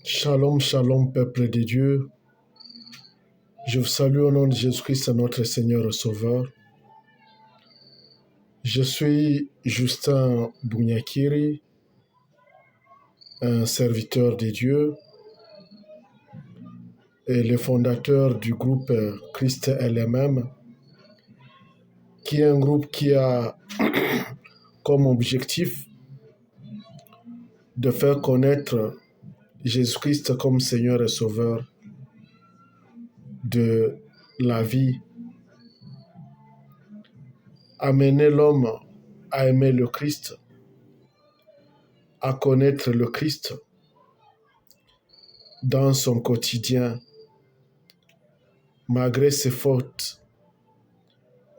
Shalom, shalom, peuple de Dieu. Je vous salue au nom de Jésus-Christ, notre Seigneur et Sauveur. Je suis Justin Bougnakiri, un serviteur de Dieu et le fondateur du groupe Christ LMM, qui est un groupe qui a comme objectif de faire connaître Jésus-Christ comme Seigneur et Sauveur de la vie, amener l'homme à aimer le Christ, à connaître le Christ dans son quotidien, malgré ses fautes,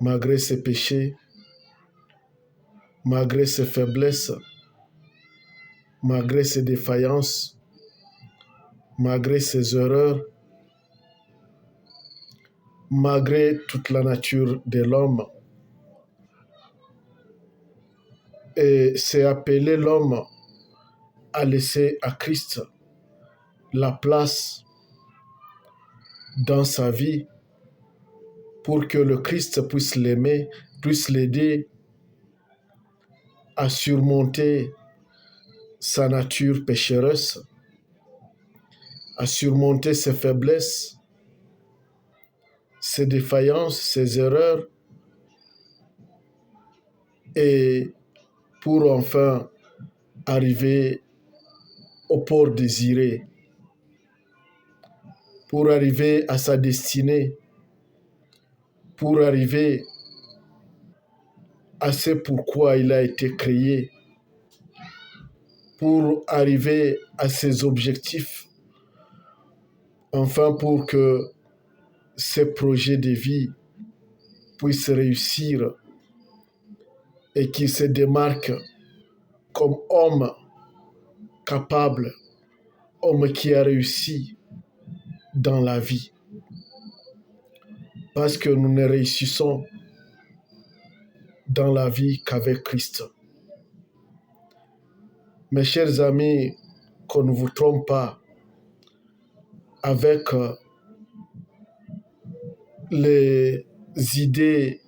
malgré ses péchés, malgré ses faiblesses, malgré ses défaillances, malgré ses erreurs, malgré toute la nature de l'homme. Et c'est appeler l'homme à laisser à Christ la place dans sa vie pour que le Christ puisse l'aimer, puisse l'aider à surmonter sa nature pécheresse, à surmonter ses faiblesses, ses défaillances, ses erreurs, et pour enfin arriver au port désiré, pour arriver à sa destinée, pour arriver à ce pourquoi il a été créé, pour arriver à ses objectifs, enfin pour que ses projets de vie puissent réussir et qu'il se démarque comme homme capable, homme qui a réussi dans la vie. Parce que nous ne réussissons dans la vie qu'avec Christ. Mes chers amis, qu'on ne vous trompe pas avec les idées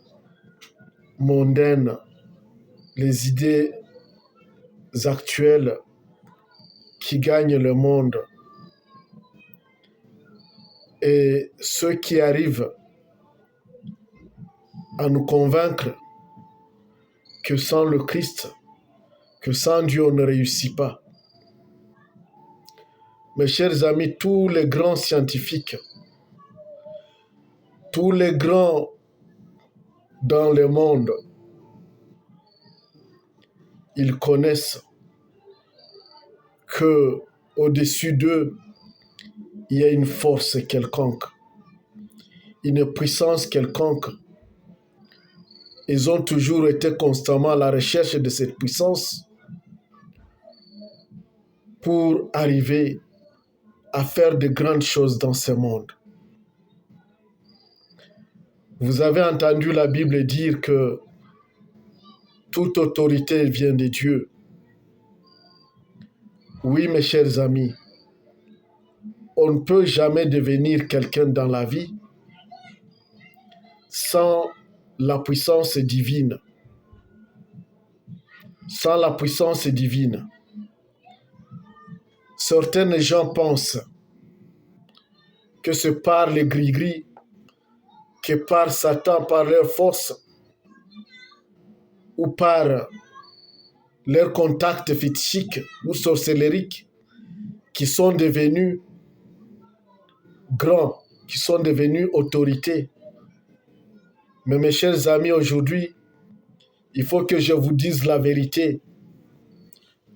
mondaines, les idées actuelles qui gagnent le monde, et ceux qui arrivent à nous convaincre que sans le Christ, que sans Dieu, on ne réussit pas. Mes chers amis, tous les grands scientifiques, tous les grands dans le monde, ils connaissent que au-dessus d'eux, il y a une force quelconque, une puissance quelconque. Ils ont toujours été constamment à la recherche de cette puissance pour arriver à faire de grandes choses dans ce monde. Vous avez entendu la Bible dire que toute autorité vient de Dieu. Oui, mes chers amis, on ne peut jamais devenir quelqu'un dans la vie sans la puissance divine. Sans la puissance divine. Certains gens pensent que c'est par les gris-gris, que par Satan, par leur force, ou par leur contact fétichique ou sorcellerique, qui sont devenus grands, qui sont devenus autorités. Mais mes chers amis, aujourd'hui, il faut que je vous dise la vérité.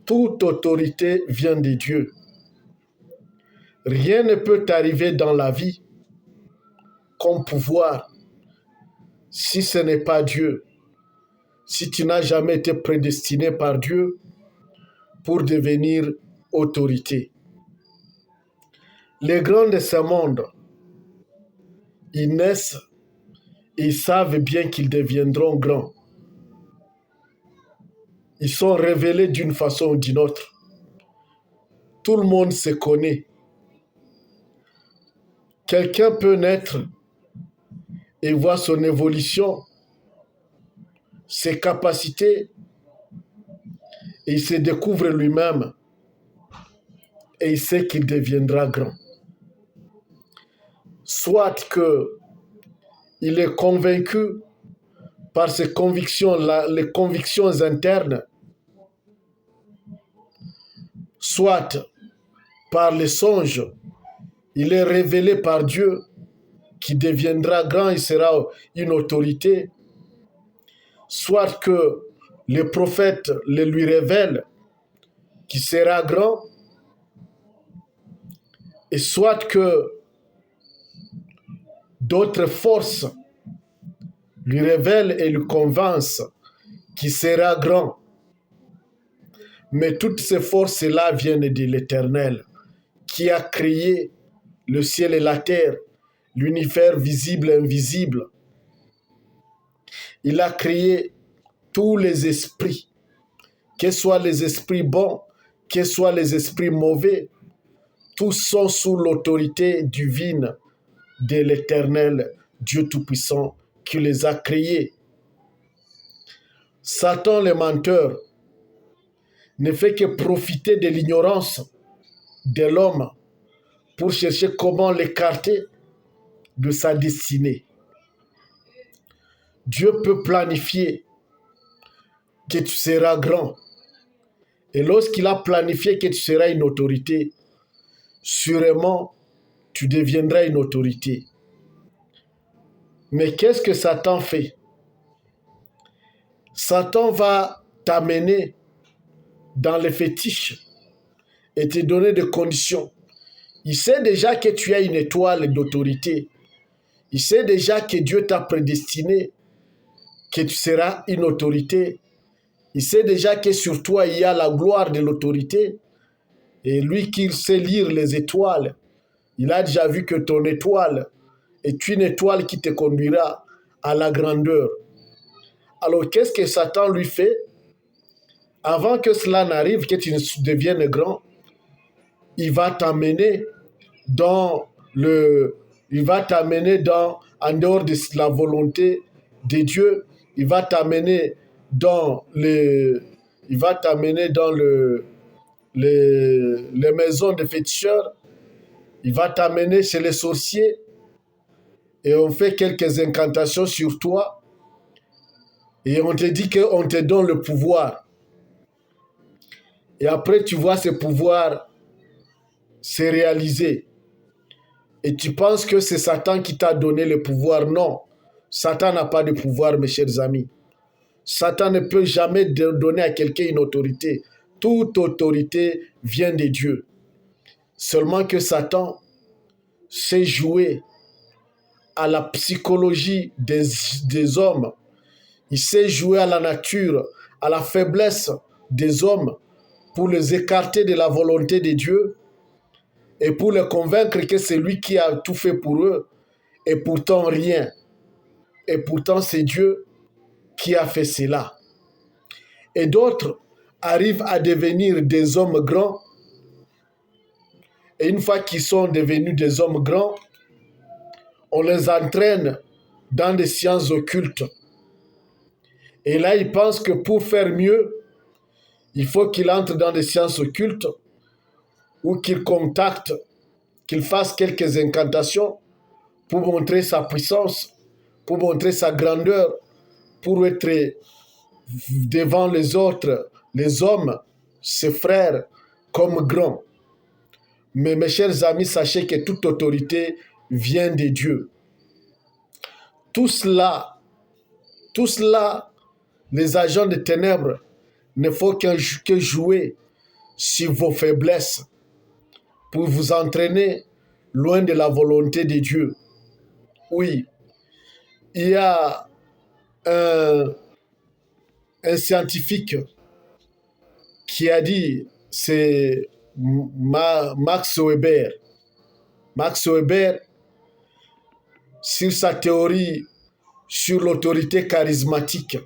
Toute autorité vient de Dieu. Rien ne peut t'arriver dans la vie comme pouvoir si ce n'est pas Dieu. Si tu n'as jamais été prédestiné par Dieu pour devenir autorité. Les grands de ce monde, ils naissent, ils savent bien qu'ils deviendront grands. Ils sont révélés d'une façon ou d'une autre. Tout le monde se connaît. Quelqu'un peut naître et voir son évolution, ses capacités, et il se découvre lui-même et il sait qu'il deviendra grand. Soit qu'il est convaincu par ses convictions, les convictions internes, soit par les songes, il est révélé par Dieu qui deviendra grand, il sera une autorité, soit que les prophètes le lui révèlent qui sera grand, et soit que d'autres forces lui révèlent et lui convainquent qu'il sera grand. Mais toutes ces forces-là viennent de l'Éternel, qui a créé le ciel et la terre, l'univers visible et invisible. Il a créé tous les esprits, que ce soit les esprits bons, que ce soit les esprits mauvais, tous sont sous l'autorité divine de l'Éternel, Dieu Tout-Puissant, qui les a créés. Satan, le menteur, ne fait que profiter de l'ignorance de l'homme pour chercher comment l'écarter de sa destinée. Dieu peut planifier que tu seras grand. Et lorsqu'il a planifié que tu seras une autorité, sûrement, tu deviendras une autorité. Mais qu'est-ce que Satan fait? Satan va t'amener dans les fétiches et te donner des conditions. Il sait déjà que tu as une étoile d'autorité. Il sait déjà que Dieu t'a prédestiné, que tu seras une autorité. Il sait déjà que sur toi, il y a la gloire de l'autorité. Et lui qui sait lire les étoiles, il a déjà vu que ton étoile est une étoile qui te conduira à la grandeur. Alors, qu'est-ce que Satan lui fait? Avant que cela n'arrive, que tu deviennes grand, il va t'amener en dehors de la volonté de Dieu. Il va t'amener dans les maisons de féticheurs. Il va t'amener chez les sorciers et on fait quelques incantations sur toi et on te dit qu'on te donne le pouvoir. Et après, tu vois ce pouvoir se réaliser. Et tu penses que c'est Satan qui t'a donné le pouvoir. Non, Satan n'a pas de pouvoir, mes chers amis. Satan ne peut jamais donner à quelqu'un une autorité. Toute autorité vient de Dieu. Seulement que Satan sait jouer à la psychologie des hommes. Il sait jouer à la nature, à la faiblesse des hommes pour les écarter de la volonté de Dieu et pour les convaincre que c'est lui qui a tout fait pour eux et pourtant rien. Et pourtant c'est Dieu qui a fait cela. Et d'autres arrivent à devenir des hommes grands. Et une fois qu'ils sont devenus des hommes grands, on les entraîne dans des sciences occultes. Et là, ils pensent que pour faire mieux, il faut qu'ils entrent dans des sciences occultes ou qu'ils contactent, qu'ils fassent quelques incantations pour montrer sa puissance, pour montrer sa grandeur, pour être devant les autres, les hommes, ses frères, comme grands. Mais mes chers amis, sachez que toute autorité vient de Dieu. Tout cela, les agents de ténèbres ne font que jouer sur vos faiblesses pour vous entraîner loin de la volonté de Dieu. Oui, il y a un scientifique qui a dit, c'est Max Weber. Max Weber, sur sa théorie sur l'autorité charismatique.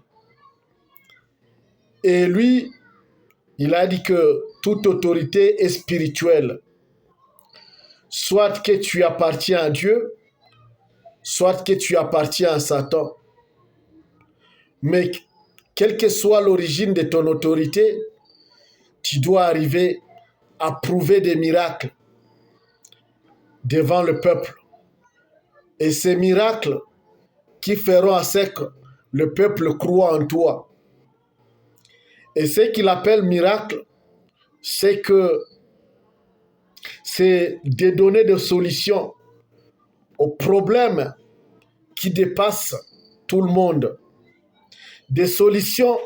Et lui, il a dit que toute autorité est spirituelle. soit que tu appartiens à Dieu, soit que tu appartiens à Satan. Mais quelle que soit l'origine de ton autorité, tu dois arriver à prouver des miracles devant le peuple. Et ces miracles qui feront à ce que le peuple croit en toi. Et ce qu'il appelle miracle, c'est de donner des solutions aux problèmes qui dépassent tout le monde. Des solutions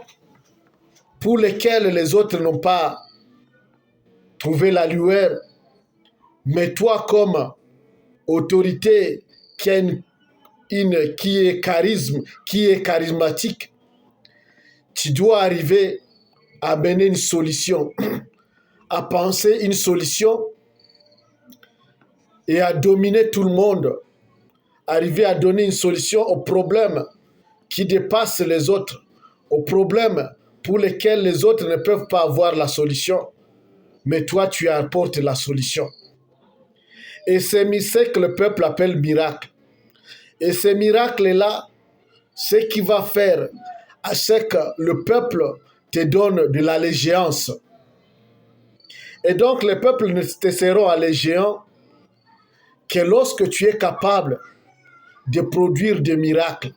pour lesquelles les autres n'ont pas trouvé la lueur. Mais toi, comme autorité qui est charismatique, tu dois arriver à mener une solution, à penser une solution et à dominer tout le monde, arriver à donner une solution aux problèmes qui dépassent les autres, aux problèmes pour lesquels les autres ne peuvent pas avoir la solution, mais toi tu apportes la solution. Et c'est ce que le peuple appelle miracle. Et ces miracles-là, ce qui va faire à ce que le peuple te donne de l'allégeance. Et donc les peuples ne te seront allégeants que lorsque tu es capable de produire des miracles.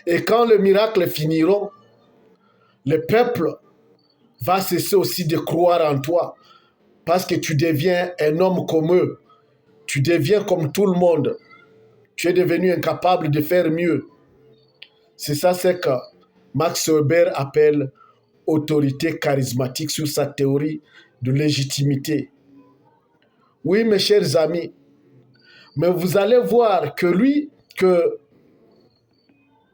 Et quand les miracles finiront, le peuple va cesser aussi de croire en toi parce que tu deviens un homme comme eux. Tu deviens comme tout le monde. Tu es devenu incapable de faire mieux. C'est ça ce que Max Weber appelle autorité charismatique sur sa théorie de légitimité. Oui, mes chers amis, mais vous allez voir que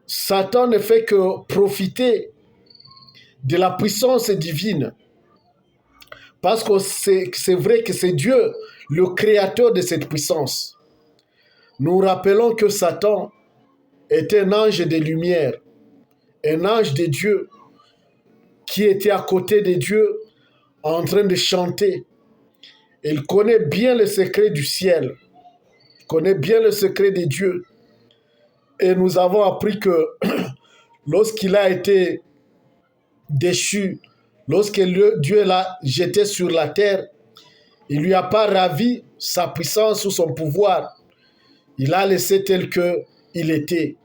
Satan ne fait que profiter de la puissance divine. Parce que c'est vrai que c'est Dieu, le créateur de cette puissance. Nous rappelons que Satan est un ange de lumière, un ange de Dieu qui était à côté de Dieu en train de chanter. Il connaît bien le secret du ciel, il connaît bien le secret de Dieu. Et nous avons appris que lorsqu'il a été déchu, lorsque Dieu l'a jeté sur la terre, il ne lui a pas ravi sa puissance ou son pouvoir. Il a laissé tel qu'il était.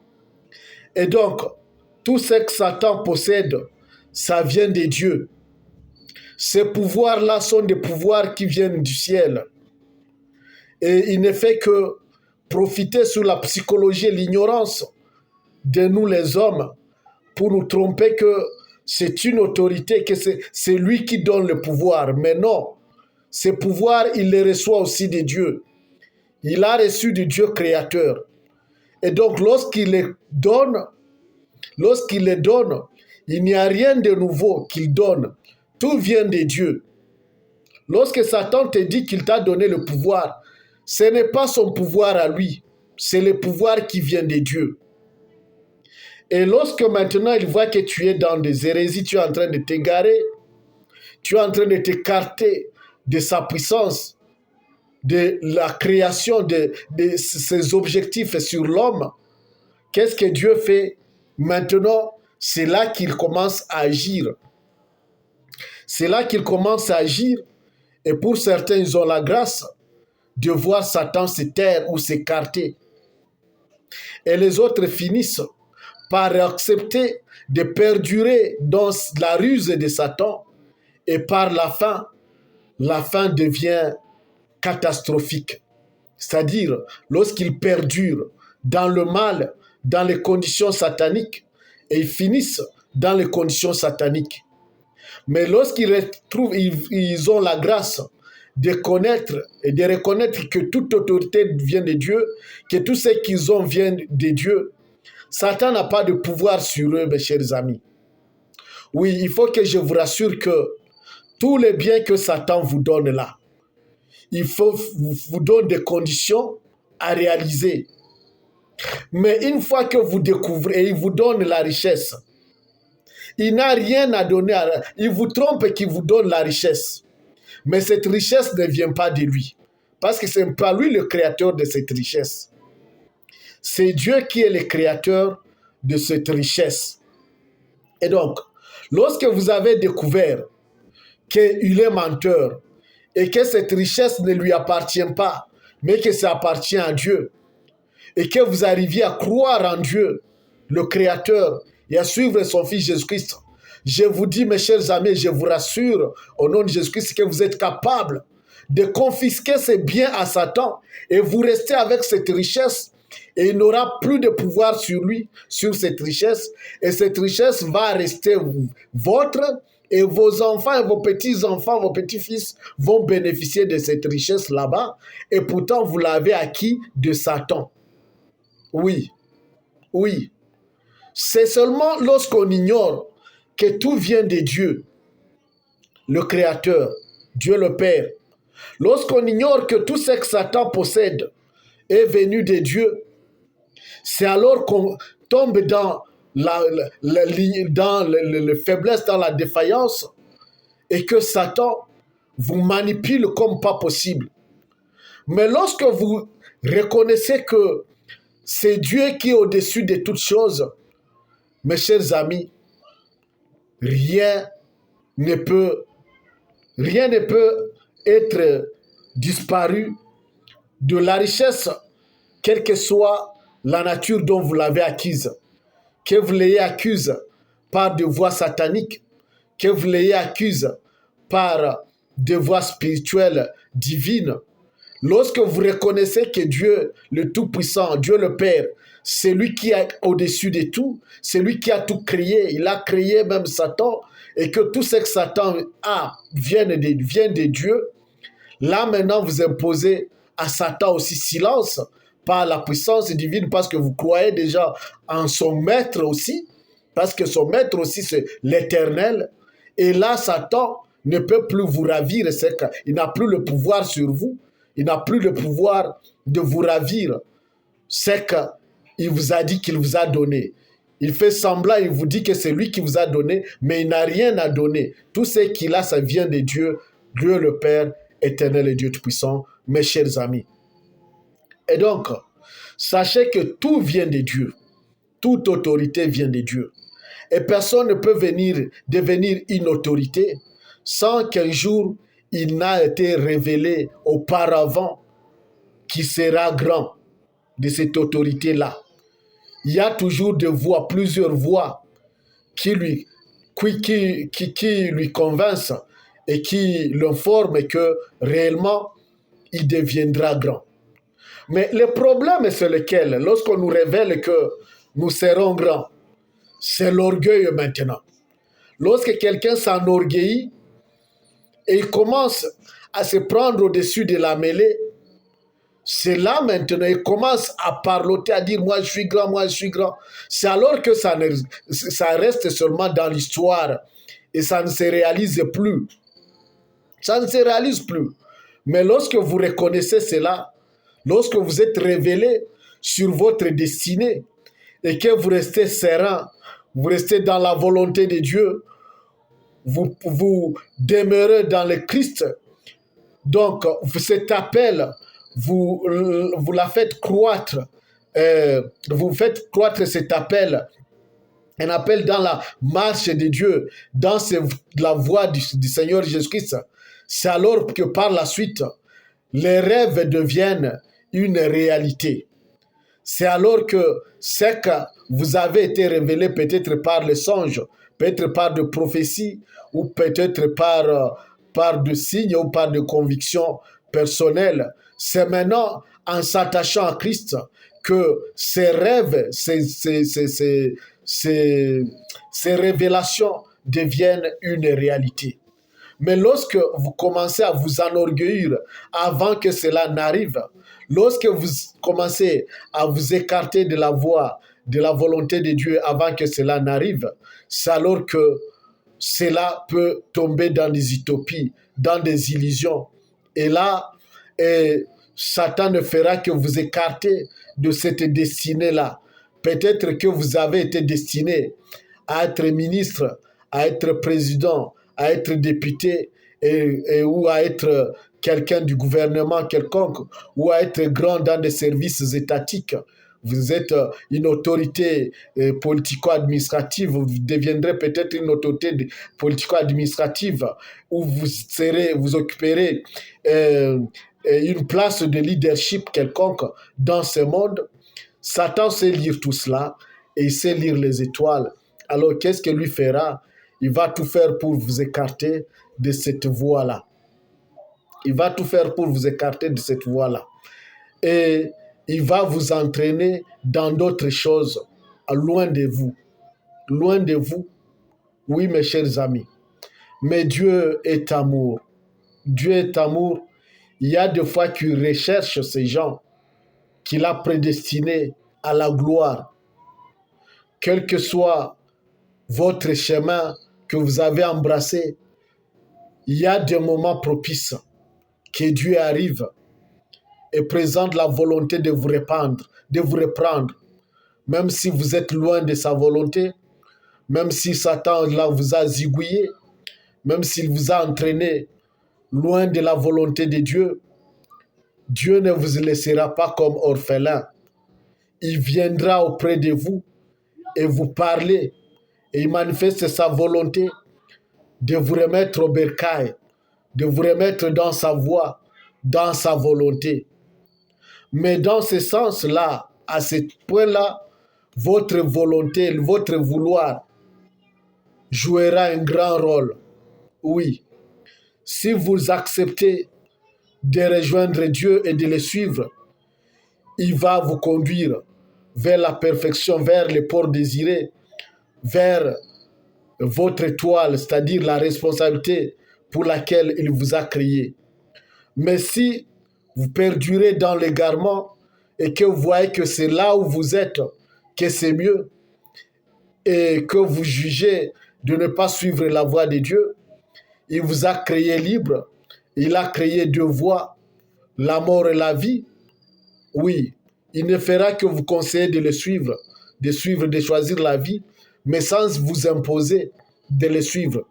Et donc, tout ce que Satan possède, ça vient de Dieu. Ces pouvoirs-là sont des pouvoirs qui viennent du ciel. Et il ne fait que profiter sur la psychologie et l'ignorance de nous les hommes pour nous tromper que c'est une autorité, que c'est lui qui donne le pouvoir. Mais non, ces pouvoirs, il les reçoit aussi de Dieu. Il a reçu de Dieu créateur. Et donc, lorsqu'il les donne, il n'y a rien de nouveau qu'il donne. Tout vient de Dieu. Lorsque Satan te dit qu'il t'a donné le pouvoir, ce n'est pas son pouvoir à lui, c'est le pouvoir qui vient de Dieu. Et lorsque maintenant il voit que tu es dans des hérésies, tu es en train de t'égarer, tu es en train de t'écarter de sa puissance, de la création de ses objectifs sur l'homme, qu'est-ce que Dieu fait? Maintenant, c'est là qu'il commence à agir. C'est là qu'il commence à agir. Et pour certains, ils ont la grâce de voir Satan se taire ou s'écarter. Et les autres finissent par accepter de perdurer dans la ruse de Satan. Et par la fin devient catastrophique. C'est-à-dire, lorsqu'ils perdurent dans le mal, dans les conditions sataniques, et ils finissent dans les conditions sataniques. Mais lorsqu'ils ils ont la grâce de connaître et de reconnaître que toute autorité vient de Dieu, que tout ce qu'ils ont vient de Dieu, Satan n'a pas de pouvoir sur eux, mes chers amis. Oui, il faut que je vous rassure que tous les biens que Satan vous donne là, il faut vous donne des conditions à réaliser. Mais une fois que vous découvrez, et il vous donne la richesse, il n'a rien à donner. Il vous trompe et qu'il vous donne la richesse. Mais cette richesse ne vient pas de lui. Parce que ce n'est pas lui le créateur de cette richesse. C'est Dieu qui est le créateur de cette richesse. Et donc, lorsque vous avez découvert qu'il est menteur et que cette richesse ne lui appartient pas, mais que ça appartient à Dieu, et que vous arriviez à croire en Dieu, le Créateur, et à suivre son Fils Jésus-Christ, je vous dis, mes chers amis, je vous rassure, au nom de Jésus-Christ, que vous êtes capables de confisquer ces biens à Satan, et vous restez avec cette richesse, et il n'aura plus de pouvoir sur lui, sur cette richesse, et cette richesse va rester votre, et vos enfants et vos petits-enfants, vos petits-fils vont bénéficier de cette richesse là-bas, et pourtant vous l'avez acquis de Satan. Oui, oui. C'est seulement lorsqu'on ignore que tout vient de Dieu, le Créateur, Dieu le Père. Lorsqu'on ignore que tout ce que Satan possède est venu de Dieu, c'est alors qu'on tombe dans la faiblesse, dans la défaillance, et que Satan vous manipule comme pas possible. Mais lorsque vous reconnaissez que c'est Dieu qui est au-dessus de toutes choses, mes chers amis, rien ne peut être disparu de la richesse, quelle que soit la nature dont vous l'avez acquise, que vous l'ayez acquise par des voies sataniques, que vous l'ayez acquise par des voies spirituelles divines. Lorsque vous reconnaissez que Dieu, le Tout-Puissant, Dieu le Père, c'est lui qui est au-dessus de tout, c'est lui qui a tout créé, il a créé même Satan, et que tout ce que Satan a vient de Dieu, là maintenant vous imposez à Satan aussi silence par la puissance divine, parce que vous croyez déjà en son maître aussi, parce que son maître aussi c'est l'Éternel, et là Satan ne peut plus vous ravir, c'est qu'il n'a plus le pouvoir sur vous, il n'a plus le pouvoir de vous ravir, c'est qu'il vous a dit qu'il vous a donné. Il fait semblant, il vous dit que c'est lui qui vous a donné, mais il n'a rien à donner. Tout ce qu'il a, ça vient de Dieu, Dieu le Père, éternel et Dieu tout-puissant, mes chers amis. Et donc, sachez que tout vient de Dieu. Toute autorité vient de Dieu. Et personne ne peut devenir une autorité sans qu'un jour il n'a été révélé auparavant qui sera grand de cette autorité-là. Il y a toujours des voix, plusieurs voix qui lui convainquent et qui l'informent que réellement il deviendra grand. Mais le problème c'est lequel? Lorsqu'on nous révèle que nous serons grands, c'est l'orgueil maintenant. Lorsque quelqu'un s'enorgueillit et il commence à se prendre au-dessus de la mêlée, c'est là maintenant, il commence à parloter, à dire « moi je suis grand, moi je suis grand ». C'est alors que ça reste seulement dans l'histoire et ça ne se réalise plus. Ça ne se réalise plus. Mais lorsque vous reconnaissez cela, lorsque vous êtes révélé sur votre destinée et que vous restez serein, vous restez dans la volonté de Dieu, vous demeurez dans le Christ. Donc, cet appel, vous la faites croître. Vous faites croître cet appel. Un appel dans la marche de Dieu, dans la voie du Seigneur Jésus-Christ. C'est alors que par la suite, les rêves deviennent une réalité. C'est alors que ce que vous avez été révélé peut-être par les songes, peut-être par de prophéties, ou peut-être par de signes ou par de convictions personnelles. C'est maintenant en s'attachant à Christ que ces rêves, ces révélations deviennent une réalité. Mais lorsque vous commencez à vous enorgueillir avant que cela n'arrive, lorsque vous commencez à vous écarter de la voie, de la volonté de Dieu avant que cela n'arrive, c'est alors que cela peut tomber dans des utopies, dans des illusions. Et là, Satan ne fera que vous écarter de cette destinée-là. Peut-être que vous avez été destiné à être ministre, à être président, à être député, ou à être quelqu'un du gouvernement quelconque, ou à être grand dans des services étatiques. Vous êtes une autorité politico-administrative, vous deviendrez peut-être une autorité politico-administrative, où vous occuperez une place de leadership quelconque dans ce monde. Satan sait lire tout cela et il sait lire les étoiles. Alors qu'est-ce que lui fera? Il va tout faire pour vous écarter de cette voie-là. Il va tout faire pour vous écarter de cette voie-là. Et il va vous entraîner dans d'autres choses, loin de vous. Loin de vous. Oui, mes chers amis. Mais Dieu est amour. Dieu est amour. Il y a des fois qu'il recherche ces gens qu'il a prédestinés à la gloire. Quel que soit votre chemin que vous avez embrassé, il y a des moments propices que Dieu arrive et présente la volonté de vous reprendre, même si vous êtes loin de sa volonté, même si Satan là vous a zigouillé, même s'il vous a entraîné loin de la volonté de Dieu, Dieu ne vous laissera pas comme orphelin. Il viendra auprès de vous et vous parler, et il manifeste sa volonté de vous remettre au bercail, de vous remettre dans sa voie, dans sa volonté. Mais dans ce sens-là, à ce point-là, votre volonté, votre vouloir jouera un grand rôle. Oui, si vous acceptez de rejoindre Dieu et de le suivre, il va vous conduire vers la perfection, vers les ports désirés, vers votre étoile, c'est-à-dire la responsabilité pour laquelle il vous a créé. Mais si vous perdurez dans l'égarement et que vous voyez que c'est là où vous êtes, que c'est mieux, et que vous jugez de ne pas suivre la voie de Dieu, il vous a créé libre, il a créé deux voies, la mort et la vie. Oui, il ne fera que vous conseiller de le suivre, de choisir la vie, mais sans vous imposer de le suivre.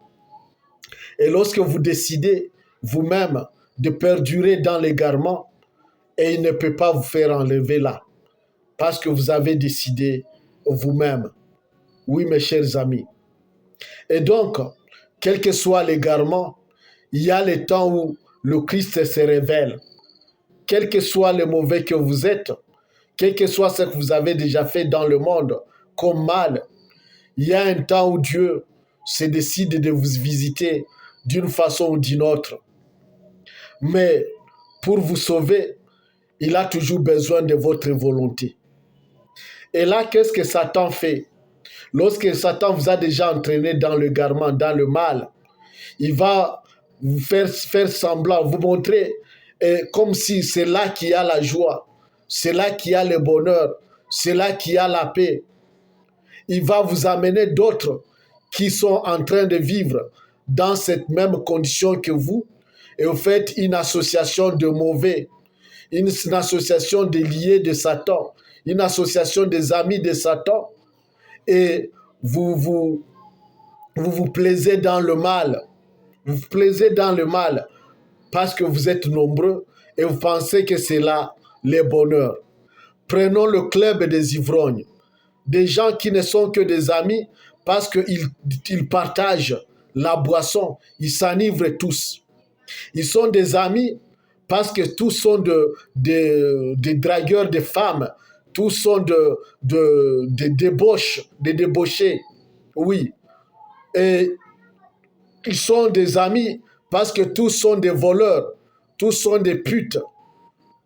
Et lorsque vous décidez vous-même de perdurer dans l'égarement, et il ne peut pas vous faire enlever là, parce que vous avez décidé vous-même. Oui, mes chers amis. Et donc, quel que soit l'égarement, il y a le temps où le Christ se révèle. Quel que soit le mauvais que vous êtes, quel que soit ce que vous avez déjà fait dans le monde comme mal, il y a un temps où Dieu se décide de vous visiter d'une façon ou d'une autre. Mais pour vous sauver, il a toujours besoin de votre volonté. Et là, qu'est-ce que Satan fait? Lorsque Satan vous a déjà entraîné dans l'égarement, dans le mal, il va vous faire semblant, vous montrer comme si c'est là qu'il y a la joie, c'est là qu'il y a le bonheur, c'est là qu'il y a la paix. Il va vous amener d'autres qui sont en train de vivre dans cette même condition que vous, et vous faites une association de mauvais, une association de liés de Satan, une association des amis de Satan, et vous plaisez dans le mal. Vous vous plaisez dans le mal parce que vous êtes nombreux et vous pensez que c'est là le bonheur. Prenons le club des ivrognes, des gens qui ne sont que des amis parce qu'ils partagent la boisson, ils s'enivrent tous. Ils sont des amis parce que tous sont des dragueurs de femmes, tous sont des débauchés. Oui. Et ils sont des amis parce que tous sont des voleurs, tous sont des putes,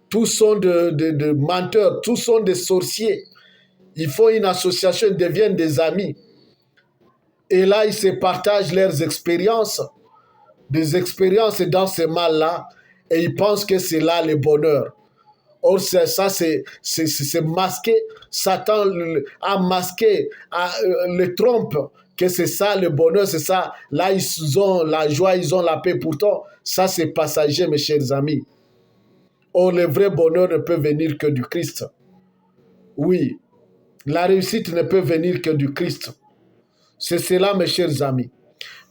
tous sont de menteurs, tous sont des sorciers. Ils font une association, ils deviennent des amis. Et là, ils se partagent leurs expériences, des expériences dans ce mal-là, et ils pensent que c'est là le bonheur. Or, ça, c'est masqué. Satan a masqué, le trompe, que c'est ça le bonheur, c'est ça. Là, ils ont la joie, ils ont la paix. Pourtant, ça, c'est passager, mes chers amis. Or, le vrai bonheur ne peut venir que du Christ. Oui, la réussite ne peut venir que du Christ. C'est cela, mes chers amis.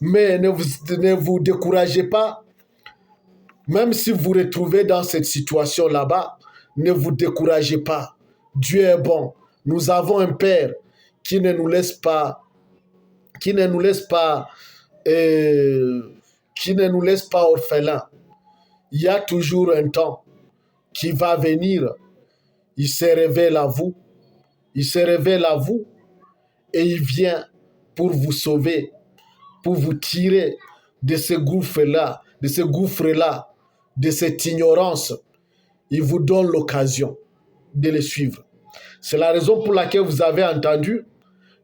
Mais ne vous découragez pas. Même si vous vous retrouvez dans cette situation là-bas, ne vous découragez pas. Dieu est bon. Nous avons un Père qui ne nous laisse pas, qui ne nous laisse pas, qui ne nous laisse pas orphelins. Il y a toujours un temps qui va venir. Il se révèle à vous. Il se révèle à vous et il vient pour vous sauver, pour vous tirer de ce gouffre-là, de cette ignorance. Il vous donne l'occasion de le suivre. C'est la raison pour laquelle vous avez entendu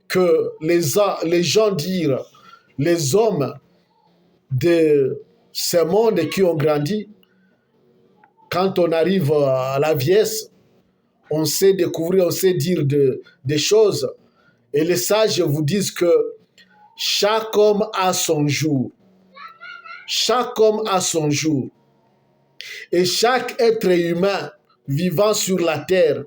que les gens dire, les hommes de ce monde qui ont grandi, quand on arrive à la vieillesse, on sait découvrir, on sait dire des choses. Et les sages vous disent que chaque homme a son jour. Chaque homme a son jour. Et chaque être humain vivant sur la terre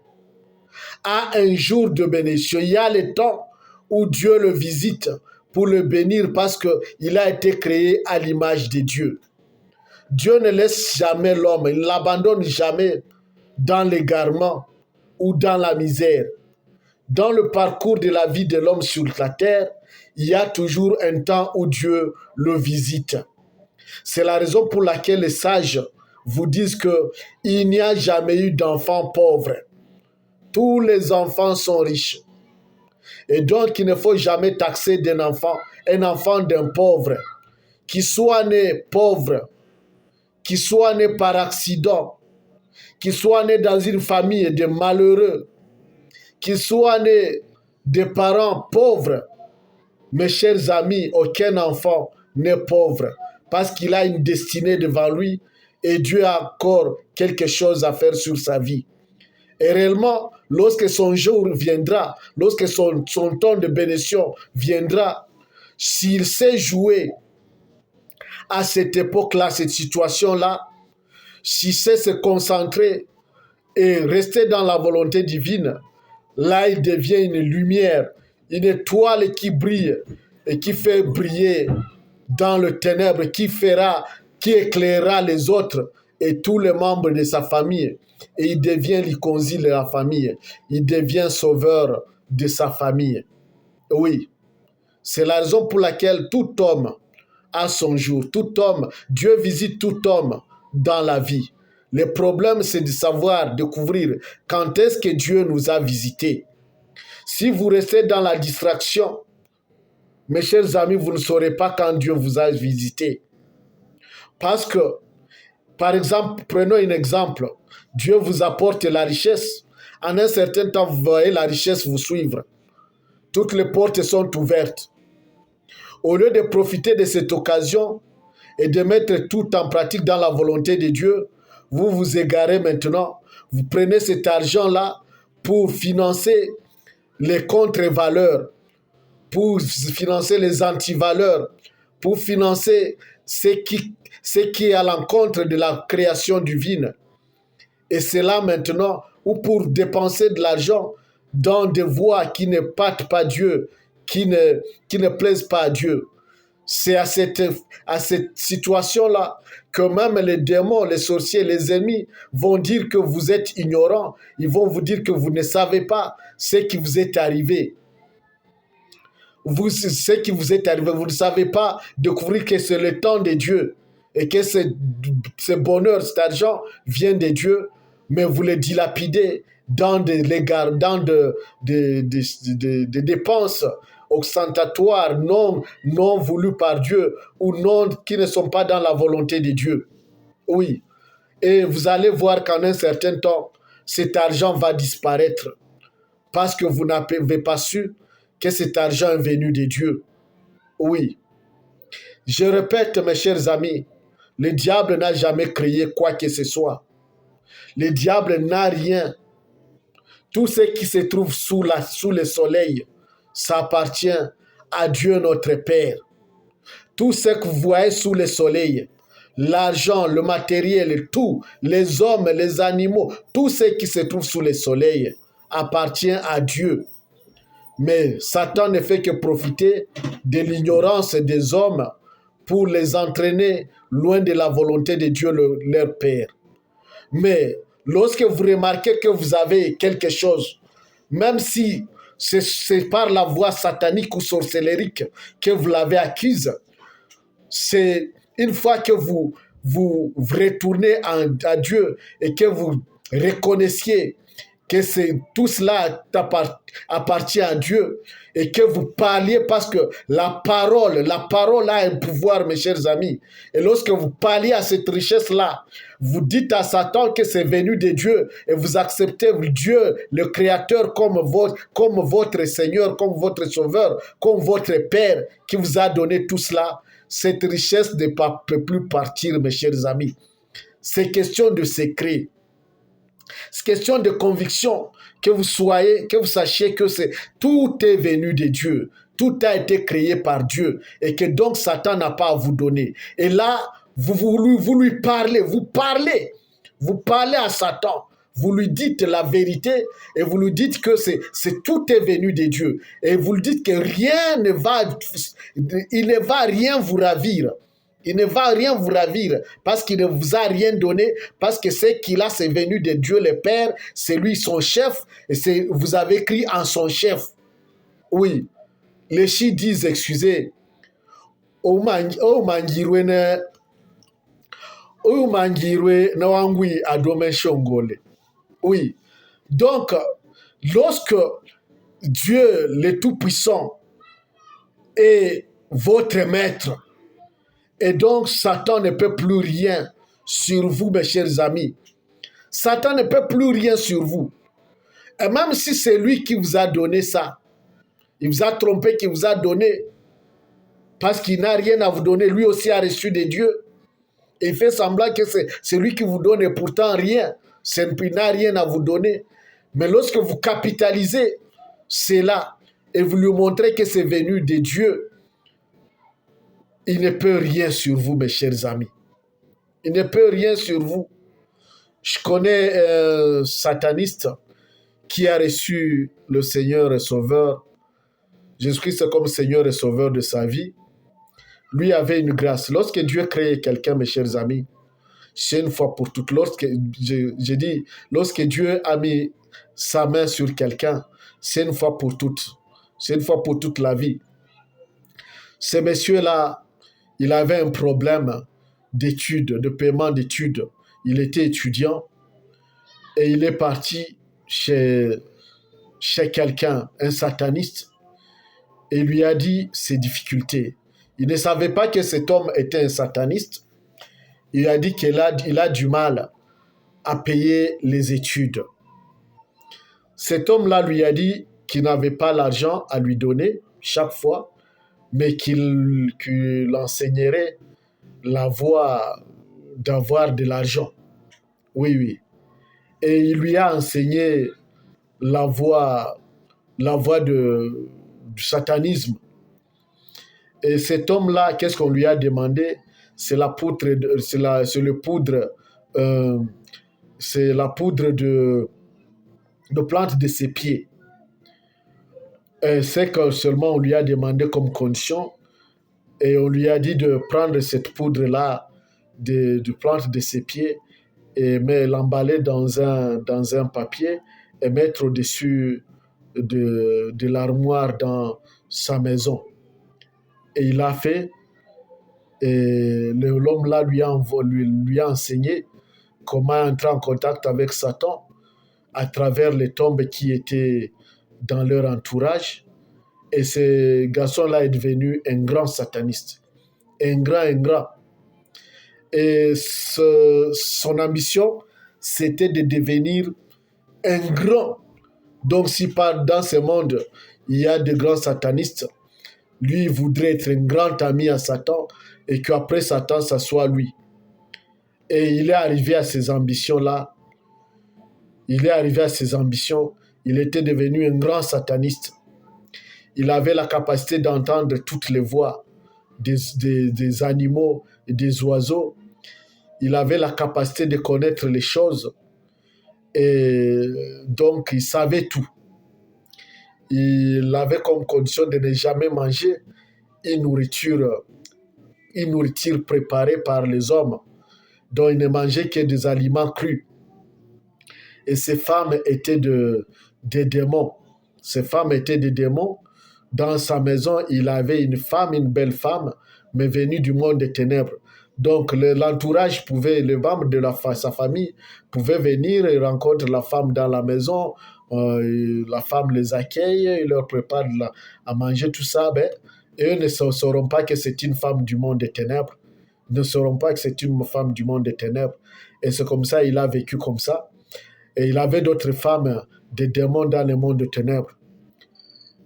a un jour de bénédiction. Il y a le temps où Dieu le visite pour le bénir parce qu'il a été créé à l'image de Dieu. Dieu ne laisse jamais l'homme, il ne l'abandonne jamais dans l'égarement ou dans la misère. Dans le parcours de la vie de l'homme sur la terre, il y a toujours un temps où Dieu le visite. C'est la raison pour laquelle les sages vous disent qu'il n'y a jamais eu d'enfant pauvre. Tous les enfants sont riches. Et donc, il ne faut jamais taxer un enfant d'un pauvre, qui soit né pauvre, qui soit né par accident, qui soit né dans une famille de malheureux, qui soit né de parents pauvres. Mes chers amis, aucun enfant n'est pauvre parce qu'il a une destinée devant lui et Dieu a encore quelque chose à faire sur sa vie. Et réellement, lorsque son jour viendra, lorsque son temps de bénédiction viendra, s'il sait jouer à cette époque-là, cette situation-là, s'il sait se concentrer et rester dans la volonté divine, là, il devient une lumière, une étoile qui brille et qui fait briller dans le ténèbre, qui éclairera les autres et tous les membres de sa famille. Et il devient l'iconzile de la famille. Il devient sauveur de sa famille. Oui, c'est la raison pour laquelle tout homme a son jour. Tout homme, Dieu visite tout homme dans la vie. Le problème, c'est de savoir, découvrir quand est-ce que Dieu nous a visités. Si vous restez dans la distraction, mes chers amis, vous ne saurez pas quand Dieu vous a visité. Parce que, par exemple, prenons un exemple. Dieu vous apporte la richesse. En un certain temps, vous voyez la richesse vous suivre. Toutes les portes sont ouvertes. Au lieu de profiter de cette occasion et de mettre tout en pratique dans la volonté de Dieu, vous vous égarez maintenant. Vous prenez cet argent-là pour financer les contre-valeurs, pour financer les antivaleurs, pour financer ce qui est à l'encontre de la création divine. Et c'est là maintenant où pour dépenser de l'argent dans des voies qui ne pâtent pas Dieu, qui ne plaisent pas à Dieu. C'est à cette situation-là que même les démons, les sorciers, les ennemis vont dire que vous êtes ignorants. Ils vont vous dire que vous ne savez pas ce qui vous est arrivé. Ce qui vous est arrivé, vous ne savez pas découvrir que c'est le temps de Dieu et que ce bonheur, cet argent vient de Dieu, mais vous le dilapidez dans des dépenses ostentatoires non voulues par Dieu ou qui ne sont pas dans la volonté de Dieu. Oui. Et vous allez voir qu'en un certain temps, cet argent va disparaître parce que vous n'avez pas su que cet argent est venu de Dieu. Oui. Je répète, mes chers amis, le diable n'a jamais créé quoi que ce soit. Le diable n'a rien. Tout ce qui se trouve sous le soleil, ça appartient à Dieu notre Père. Tout ce que vous voyez sous le soleil, l'argent, le matériel, tout, les hommes, les animaux, tout ce qui se trouve sous le soleil appartient à Dieu. Mais Satan ne fait que profiter de l'ignorance des hommes pour les entraîner loin de la volonté de Dieu, leur Père. Mais lorsque vous remarquez que vous avez quelque chose, même si c'est par la voie satanique ou sorcellérique que vous l'avez acquise, c'est une fois que vous retournez à Dieu et que vous reconnaissiez que tout cela appartient à Dieu et que vous parliez parce que la parole a un pouvoir, mes chers amis. Et lorsque vous parliez à cette richesse-là, vous dites à Satan que c'est venu de Dieu et vous acceptez Dieu, le Créateur, comme votre Seigneur, comme votre Sauveur, comme votre Père qui vous a donné tout cela. Cette richesse ne peut plus partir, mes chers amis. C'est question de secret. C'est question de conviction, que vous sachiez que tout est venu de Dieu. Tout a été créé par Dieu et que donc Satan n'a pas à vous donner. Et là, vous lui parlez, vous parlez à Satan. Vous lui dites la vérité et vous lui dites que tout est venu de Dieu. Et vous lui dites que il ne va rien vous ravir. Il ne va rien vous ravir parce qu'il ne vous a rien donné, parce que ce qu'il a, c'est venu de Dieu le Père, c'est lui son chef, et vous avez écrit en son chef. Oui, les Chi disent, excusez, oui, donc, lorsque Dieu le Tout-Puissant est votre maître, et donc, Satan ne peut plus rien sur vous, mes chers amis. Satan ne peut plus rien sur vous. Et même si c'est lui qui vous a donné ça, il vous a trompé, qui vous a donné, parce qu'il n'a rien à vous donner, lui aussi a reçu de Dieu. Et il fait semblant que c'est lui qui vous donne et pourtant rien. Il n'a rien à vous donner. Mais lorsque vous capitalisez cela et vous lui montrez que c'est venu de Dieu, il ne peut rien sur vous, mes chers amis. Il ne peut rien sur vous. Je connais un sataniste qui a reçu le Seigneur et Sauveur, Jésus-Christ comme Seigneur et Sauveur de sa vie. Lui avait une grâce. Lorsque Dieu crée quelqu'un, mes chers amis, c'est une fois pour toutes. Lorsque Dieu a mis sa main sur quelqu'un, c'est une fois pour toutes. C'est une fois pour toute la vie. Ce monsieur-là, il avait un problème d'études, de paiement d'études. Il était étudiant et il est parti chez quelqu'un, un sataniste, et lui a dit ses difficultés. Il ne savait pas que cet homme était un sataniste. Il a dit qu'il a du mal à payer les études. Cet homme-là lui a dit qu'il n'avait pas l'argent à lui donner chaque fois, mais qu'il enseignerait la voie d'avoir de l'argent. Oui, oui. Et il lui a enseigné la voie du satanisme. Et cet homme-là, qu'est-ce qu'on lui a demandé? C'est la poudre de plante de ses pieds. C'est que seulement on lui a demandé comme condition, et on lui a dit de prendre cette poudre-là de plante de ses pieds et l'emballer dans un papier et mettre au-dessus de l'armoire dans sa maison. Et il a fait, et l'homme là lui a enseigné comment entrer en contact avec Satan à travers les tombes qui étaient dans leur entourage. Et ce garçon-là est devenu un grand sataniste. Un grand. Et son ambition, c'était de devenir un grand. Donc, si dans ce monde, il y a de grands satanistes, lui, il voudrait être un grand ami à Satan et qu'après Satan, ça soit lui. Et il est arrivé à ces ambitions-là. Il était devenu un grand sataniste. Il avait la capacité d'entendre toutes les voix des animaux et des oiseaux. Il avait la capacité de connaître les choses. Et donc, il savait tout. il avait comme condition de ne jamais manger une nourriture préparée par les hommes, dont il ne mangeait que des aliments crus. Et ces femmes étaient des démons. Ces femmes étaient des démons. Dans sa maison, il avait une femme, une belle femme, mais venue du monde des ténèbres. Donc l'entourage pouvait, les membres de sa famille pouvaient venir et rencontrer la femme dans la maison. La femme les accueille, il leur prépare à manger, tout ça. Ben, eux ne sauront pas que c'est une femme du monde des ténèbres. Ils ne sauront pas que c'est une femme du monde des ténèbres. Et c'est comme ça, il a vécu comme ça. Et il avait d'autres femmes, des démons dans le monde des ténèbres.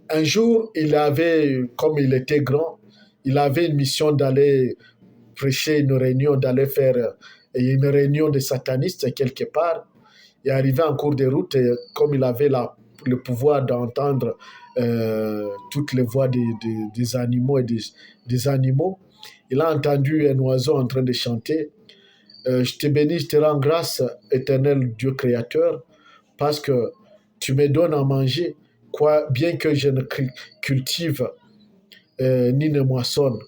Un jour, comme il était grand, il avait une mission d'aller prêcher une réunion, d'aller faire une réunion de satanistes quelque part. Il est arrivé en cours de route, et comme il avait le pouvoir d'entendre toutes les voix des animaux et des animaux, il a entendu un oiseau en train de chanter. Je te bénis, je te rends grâce, éternel Dieu créateur, parce que tu me donnes à manger, bien que je ne cultive ni ne moissonne.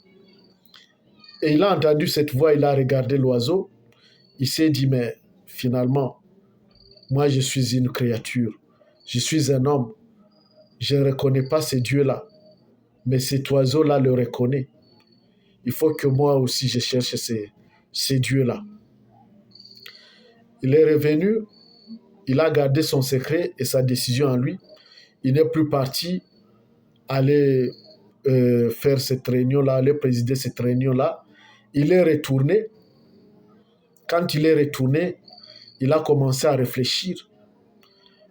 Et il a entendu cette voix, il a regardé l'oiseau, il s'est dit, mais finalement, moi je suis une créature, je suis un homme, je ne reconnais pas ce Dieu-là, mais cet oiseau-là le reconnaît. Il faut que moi aussi je cherche ces dieux-là. Il est revenu, il a gardé son secret et sa décision en lui. Il n'est plus parti aller faire cette réunion-là, aller présider cette réunion-là. Il est retourné. Quand il est retourné, il a commencé à réfléchir.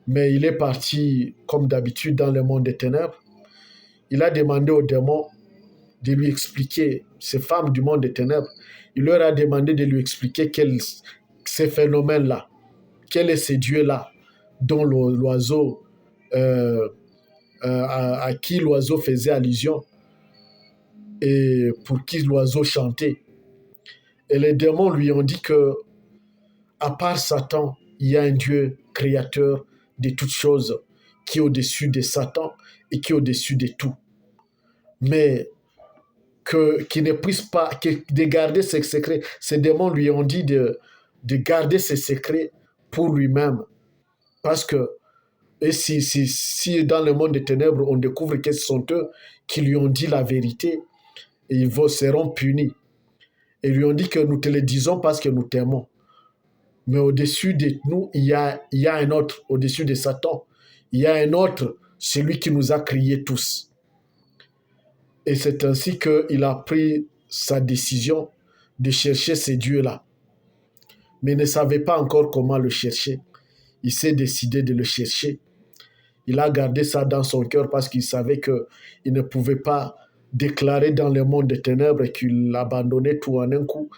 Mais il est parti, comme d'habitude, dans le monde des ténèbres. Il a demandé aux démons de lui expliquer, ces femmes du monde des ténèbres, il leur a demandé de lui expliquer ces phénomènes-là, quel est ce Dieu-là dont l'oiseau, à qui l'oiseau faisait allusion et pour qui l'oiseau chantait. Et les démons lui ont dit que, à part Satan, il y a un Dieu créateur de toutes choses qui est au-dessus de Satan et qui est au-dessus de tout. Mais qui ne puisse pas, de garder ses secrets. Ces démons lui ont dit de garder ses secrets pour lui-même. Parce que et si dans le monde des ténèbres, on découvre que ce sont eux qui lui ont dit la vérité, et ils seront punis. Et lui ont dit que nous te le disons parce que nous t'aimons. Mais au-dessus de nous, il y a un autre, au-dessus de Satan. Il y a un autre, celui qui nous a créés tous. Et c'est ainsi qu'il a pris sa décision de chercher ce Dieu-là. Mais il ne savait pas encore comment le chercher. Il s'est décidé de le chercher. Il a gardé ça dans son cœur parce qu'il savait qu'il ne pouvait pas déclarer dans le monde des ténèbres qu'il abandonnait tout en un coup.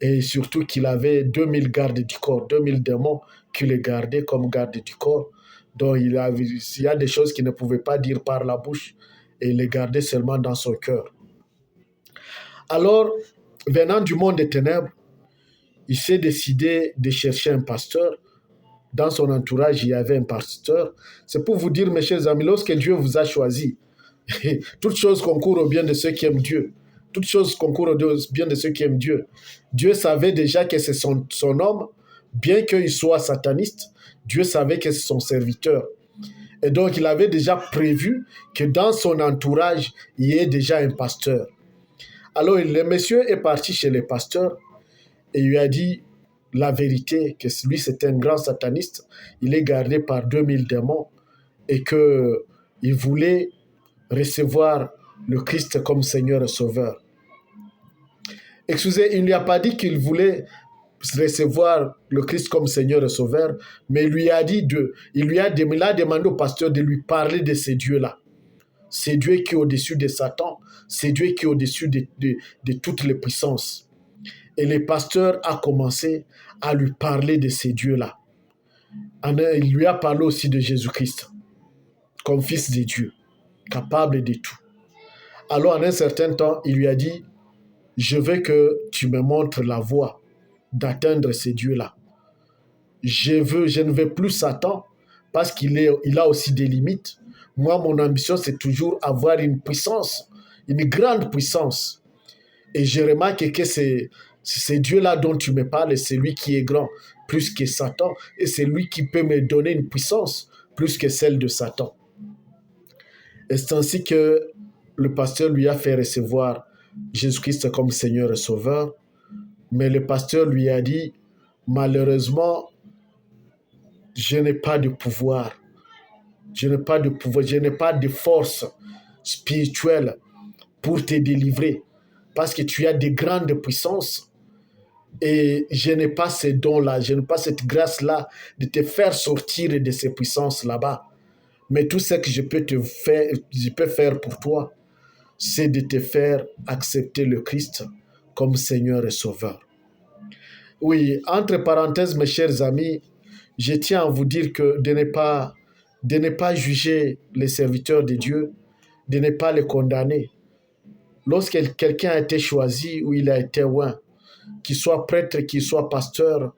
Et surtout qu'il avait 2000 gardes du corps, 2000 démons qui le gardaient comme gardes du corps. Donc il y a des choses qu'il ne pouvait pas dire par la bouche et les garder seulement dans son cœur. Alors, venant du monde des ténèbres, il s'est décidé de chercher un pasteur. Dans son entourage, il y avait un pasteur. C'est pour vous dire, mes chers amis, lorsque Dieu vous a choisi, toutes choses concourent au bien de ceux qui aiment Dieu. Toutes choses concourent au bien de ceux qui aiment Dieu. Dieu savait déjà que c'est son homme, bien qu'il soit sataniste, Dieu savait que c'est son serviteur. Et donc, il avait déjà prévu que dans son entourage, il y ait déjà un pasteur. Alors, le monsieur est parti chez le pasteur et lui a dit la vérité, que lui, c'est un grand sataniste. Il est gardé par 2000 démons et qu'il voulait recevoir le Christ comme Seigneur et Sauveur. Excusez, il ne lui a pas dit qu'il voulait recevoir le Christ comme Seigneur et Sauveur, mais il lui a demandé au pasteur de lui parler de ces dieux-là. Ces dieux qui est au-dessus de Satan, ces dieux qui est au-dessus de toutes les puissances. Et le pasteur a commencé à lui parler de ces dieux-là. Il lui a parlé aussi de Jésus-Christ, comme fils de Dieu, capable de tout. Alors, en un certain temps, il lui a dit, je veux que tu me montres la voie d'atteindre ces dieux-là. Je ne veux plus Satan parce qu'il a aussi des limites. Moi, mon ambition, c'est toujours avoir une puissance, une grande puissance. Et je remarque que c'est Dieu-là dont tu me parles, c'est lui qui est grand, plus que Satan. Et c'est lui qui peut me donner une puissance, plus que celle de Satan. Et c'est ainsi que le pasteur lui a fait recevoir Jésus-Christ comme Seigneur et Sauveur. Mais le pasteur lui a dit, malheureusement, je n'ai pas de pouvoir. Je n'ai pas de pouvoir, je n'ai pas de force spirituelle pour te délivrer. Parce que tu as de grandes puissances et je n'ai pas ces dons-là, je n'ai pas cette grâce-là de te faire sortir de ces puissances là-bas. Mais tout ce que je peux faire pour toi, c'est de te faire accepter le Christ comme Seigneur et Sauveur. Oui, entre parenthèses, mes chers amis, je tiens à vous dire que de ne pas juger les serviteurs de Dieu, de ne pas les condamner. Lorsque quelqu'un a été choisi ou il a été oint, qu'il soit prêtre, qu'il soit pasteur,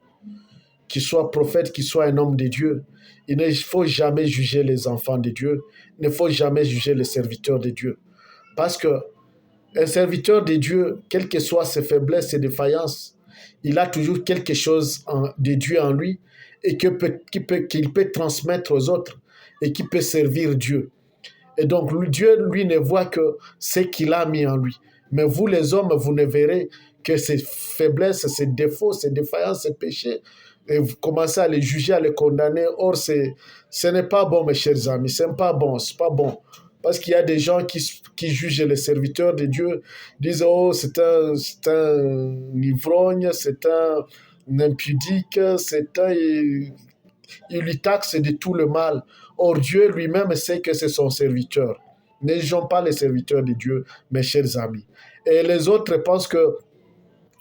qu'il soit prophète, qu'il soit un homme de Dieu, il ne faut jamais juger les enfants de Dieu, il ne faut jamais juger les serviteurs de Dieu. Parce que un serviteur de Dieu, quelles que soient ses faiblesses, ses défaillances, il a toujours quelque chose de Dieu en lui et qu'il peut transmettre aux autres et qui peut servir Dieu. Et donc, Dieu, lui, ne voit que ce qu'il a mis en lui. Mais vous, les hommes, vous ne verrez que ses faiblesses, ses défauts, ses défaillances, ses péchés. Et vous commencez à les juger, à les condamner. Or, ce n'est pas bon, mes chers amis. Ce n'est pas bon, c'est pas bon. Parce qu'il y a des gens qui jugent les serviteurs de Dieu, disent, oh, c'est un ivrogne, c'est un impudique, il lui taxe de tout le mal. Or, Dieu lui-même sait que c'est son serviteur. Ne jugeons pas les serviteurs de Dieu, mes chers amis. Et les autres pensent que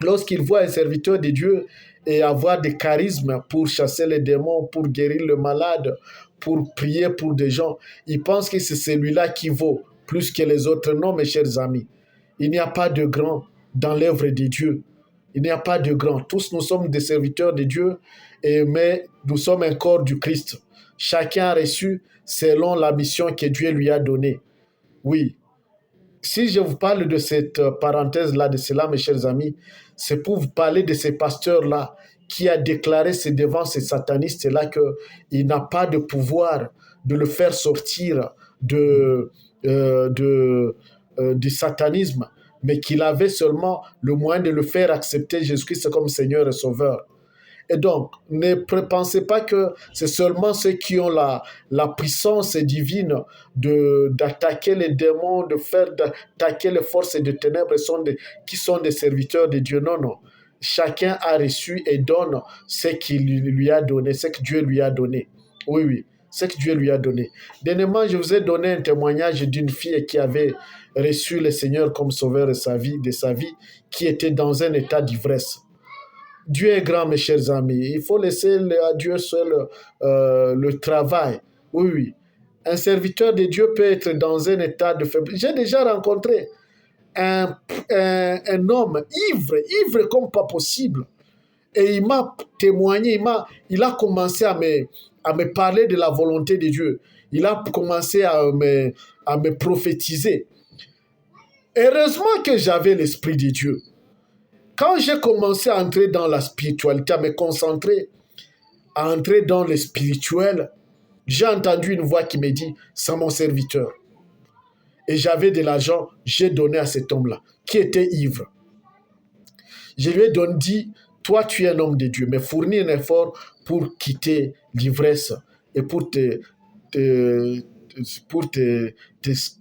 lorsqu'ils voient un serviteur de Dieu et avoir des charismes pour chasser les démons, pour guérir le malade, pour prier pour des gens, ils pensent que c'est celui-là qui vaut plus que les autres. Non, mes chers amis. Il n'y a pas de grand dans l'œuvre de Dieu. Il n'y a pas de grand. Tous nous sommes des serviteurs de Dieu, mais nous sommes un corps du Christ. Chacun a reçu selon la mission que Dieu lui a donnée. Oui. Si je vous parle de cette parenthèse-là, de cela, mes chers amis, c'est pour vous parler de ces pasteurs-là qui a déclaré devant ces satanistes-là qu'il n'a pas de pouvoir de le faire sortir du satanisme, mais qu'il avait seulement le moyen de le faire accepter Jésus-Christ comme Seigneur et Sauveur. Et donc, ne pensez pas que c'est seulement ceux qui ont la puissance divine d'attaquer les démons, d'attaquer les forces de ténèbres qui sont des serviteurs de Dieu. Non, non. Chacun a reçu et donne ce qu'il lui a donné, ce que Dieu lui a donné. Oui, oui, ce que Dieu lui a donné. Dernièrement, je vous ai donné un témoignage d'une fille qui avait reçu le Seigneur comme sauveur de sa vie, qui était dans un état d'ivresse. Dieu est grand, mes chers amis. Il faut laisser à Dieu seul le travail. Oui, oui. Un serviteur de Dieu peut être dans un état de faiblesse. J'ai déjà rencontré un homme ivre comme pas possible. Et il m'a témoigné, il a commencé à me parler de la volonté de Dieu. Il a commencé à me prophétiser. Heureusement que j'avais l'Esprit de Dieu. Quand j'ai commencé à entrer dans la spiritualité, à me concentrer, à entrer dans le spirituel, j'ai entendu une voix qui me dit, c'est mon serviteur. Et j'avais de l'argent, j'ai donné à cet homme-là, qui était ivre. Je lui ai dit, toi tu es un homme de Dieu, mais fournis un effort pour quitter l'ivresse et pour te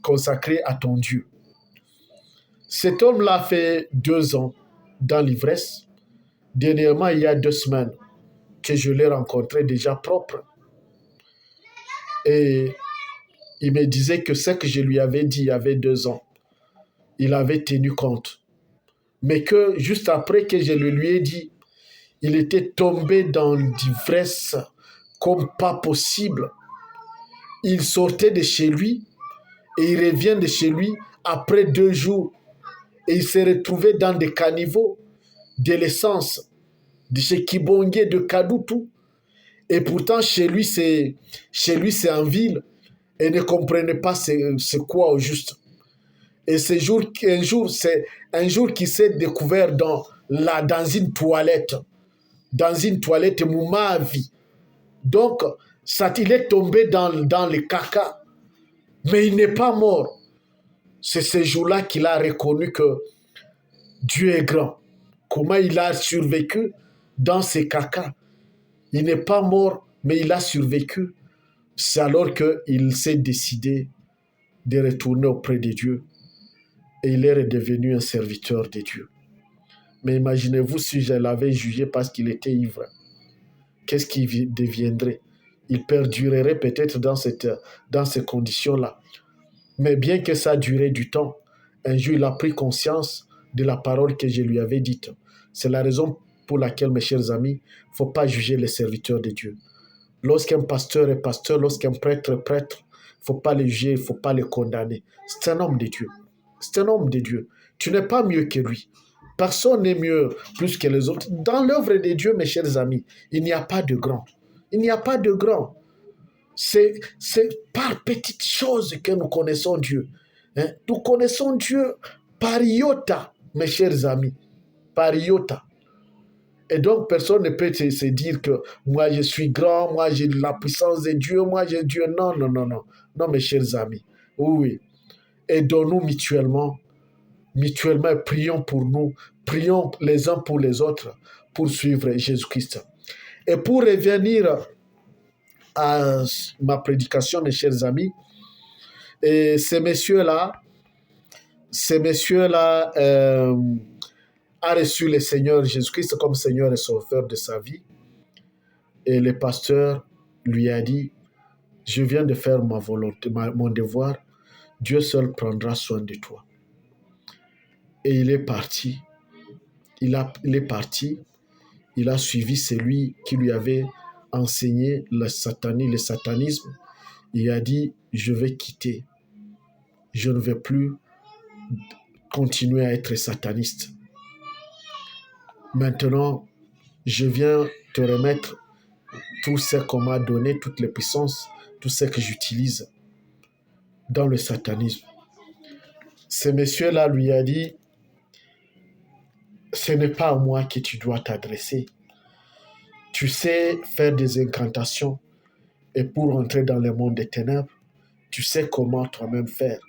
consacrer à ton Dieu. Cet homme-là a fait 2 ans dans l'ivresse. Dernièrement, il y a 2 semaines que je l'ai rencontré déjà propre. Et il me disait que ce que je lui avais dit il y avait 2 ans, il avait tenu compte. Mais que juste après que je le lui ai dit, il était tombé dans l'ivresse comme pas possible. Il sortait de chez lui et il revient de chez lui après 2 jours. Et il s'est retrouvé dans des caniveaux, de l'essence, de chez Kibonge, de Kadutu. Et pourtant, chez lui, c'est en ville. et ne comprenaient pas c'est quoi au juste. Et c'est c'est un jour qui s'est découvert dans une toilette. Dans une toilette, ma vie. Donc, ça, il est tombé dans le caca. Mais il n'est pas mort. C'est ce jour-là qu'il a reconnu que Dieu est grand. Comment il a survécu dans ces caca. Il n'est pas mort, mais il a survécu. C'est alors qu'il s'est décidé de retourner auprès de Dieu. Et il est redevenu un serviteur de Dieu. Mais imaginez-vous si je l'avais jugé parce qu'il était ivre. Qu'est-ce qu'il deviendrait? Il perdurerait peut-être dans ces conditions-là. Mais bien que ça a duré du temps, un jour il a pris conscience de la parole que je lui avais dite. C'est la raison pour laquelle, mes chers amis, il ne faut pas juger les serviteurs de Dieu. Lorsqu'un pasteur est pasteur, lorsqu'un prêtre est prêtre, il ne faut pas le juger, il ne faut pas le condamner. C'est un homme de Dieu. C'est un homme de Dieu. Tu n'es pas mieux que lui. Personne n'est mieux plus que les autres. Dans l'œuvre de Dieu, mes chers amis, il n'y a pas de grand. Il n'y a pas de grand. C'est par petites choses que nous connaissons Dieu. Hein? Nous connaissons Dieu par iota, mes chers amis. Par iota. Et donc, personne ne peut se dire que moi, je suis grand, moi, j'ai la puissance de Dieu, moi, j'ai Dieu. Non, non, non, non. Non, mes chers amis. Oui. Aidons-nous mutuellement. Mutuellement, prions pour nous. Prions les uns pour les autres pour suivre Jésus-Christ. Et pour revenir à ma prédication, mes chers amis, et ces messieurs-là a reçu le Seigneur Jésus-Christ comme Seigneur et Sauveur de sa vie. Et le pasteur lui a dit, je viens de faire ma volonté, mon devoir, Dieu seul prendra soin de toi. Et il est parti. Il est parti. Il a suivi celui qui lui avait enseigné le satanisme. Il a dit, je vais quitter. Je ne vais plus continuer à être sataniste. Maintenant, je viens te remettre tout ce qu'on m'a donné, toutes les puissances, tout ce que j'utilise dans le satanisme. Ce monsieur-là lui a dit, ce n'est pas à moi que tu dois t'adresser. Tu sais faire des incantations et pour entrer dans le monde des ténèbres, tu sais comment toi-même faire.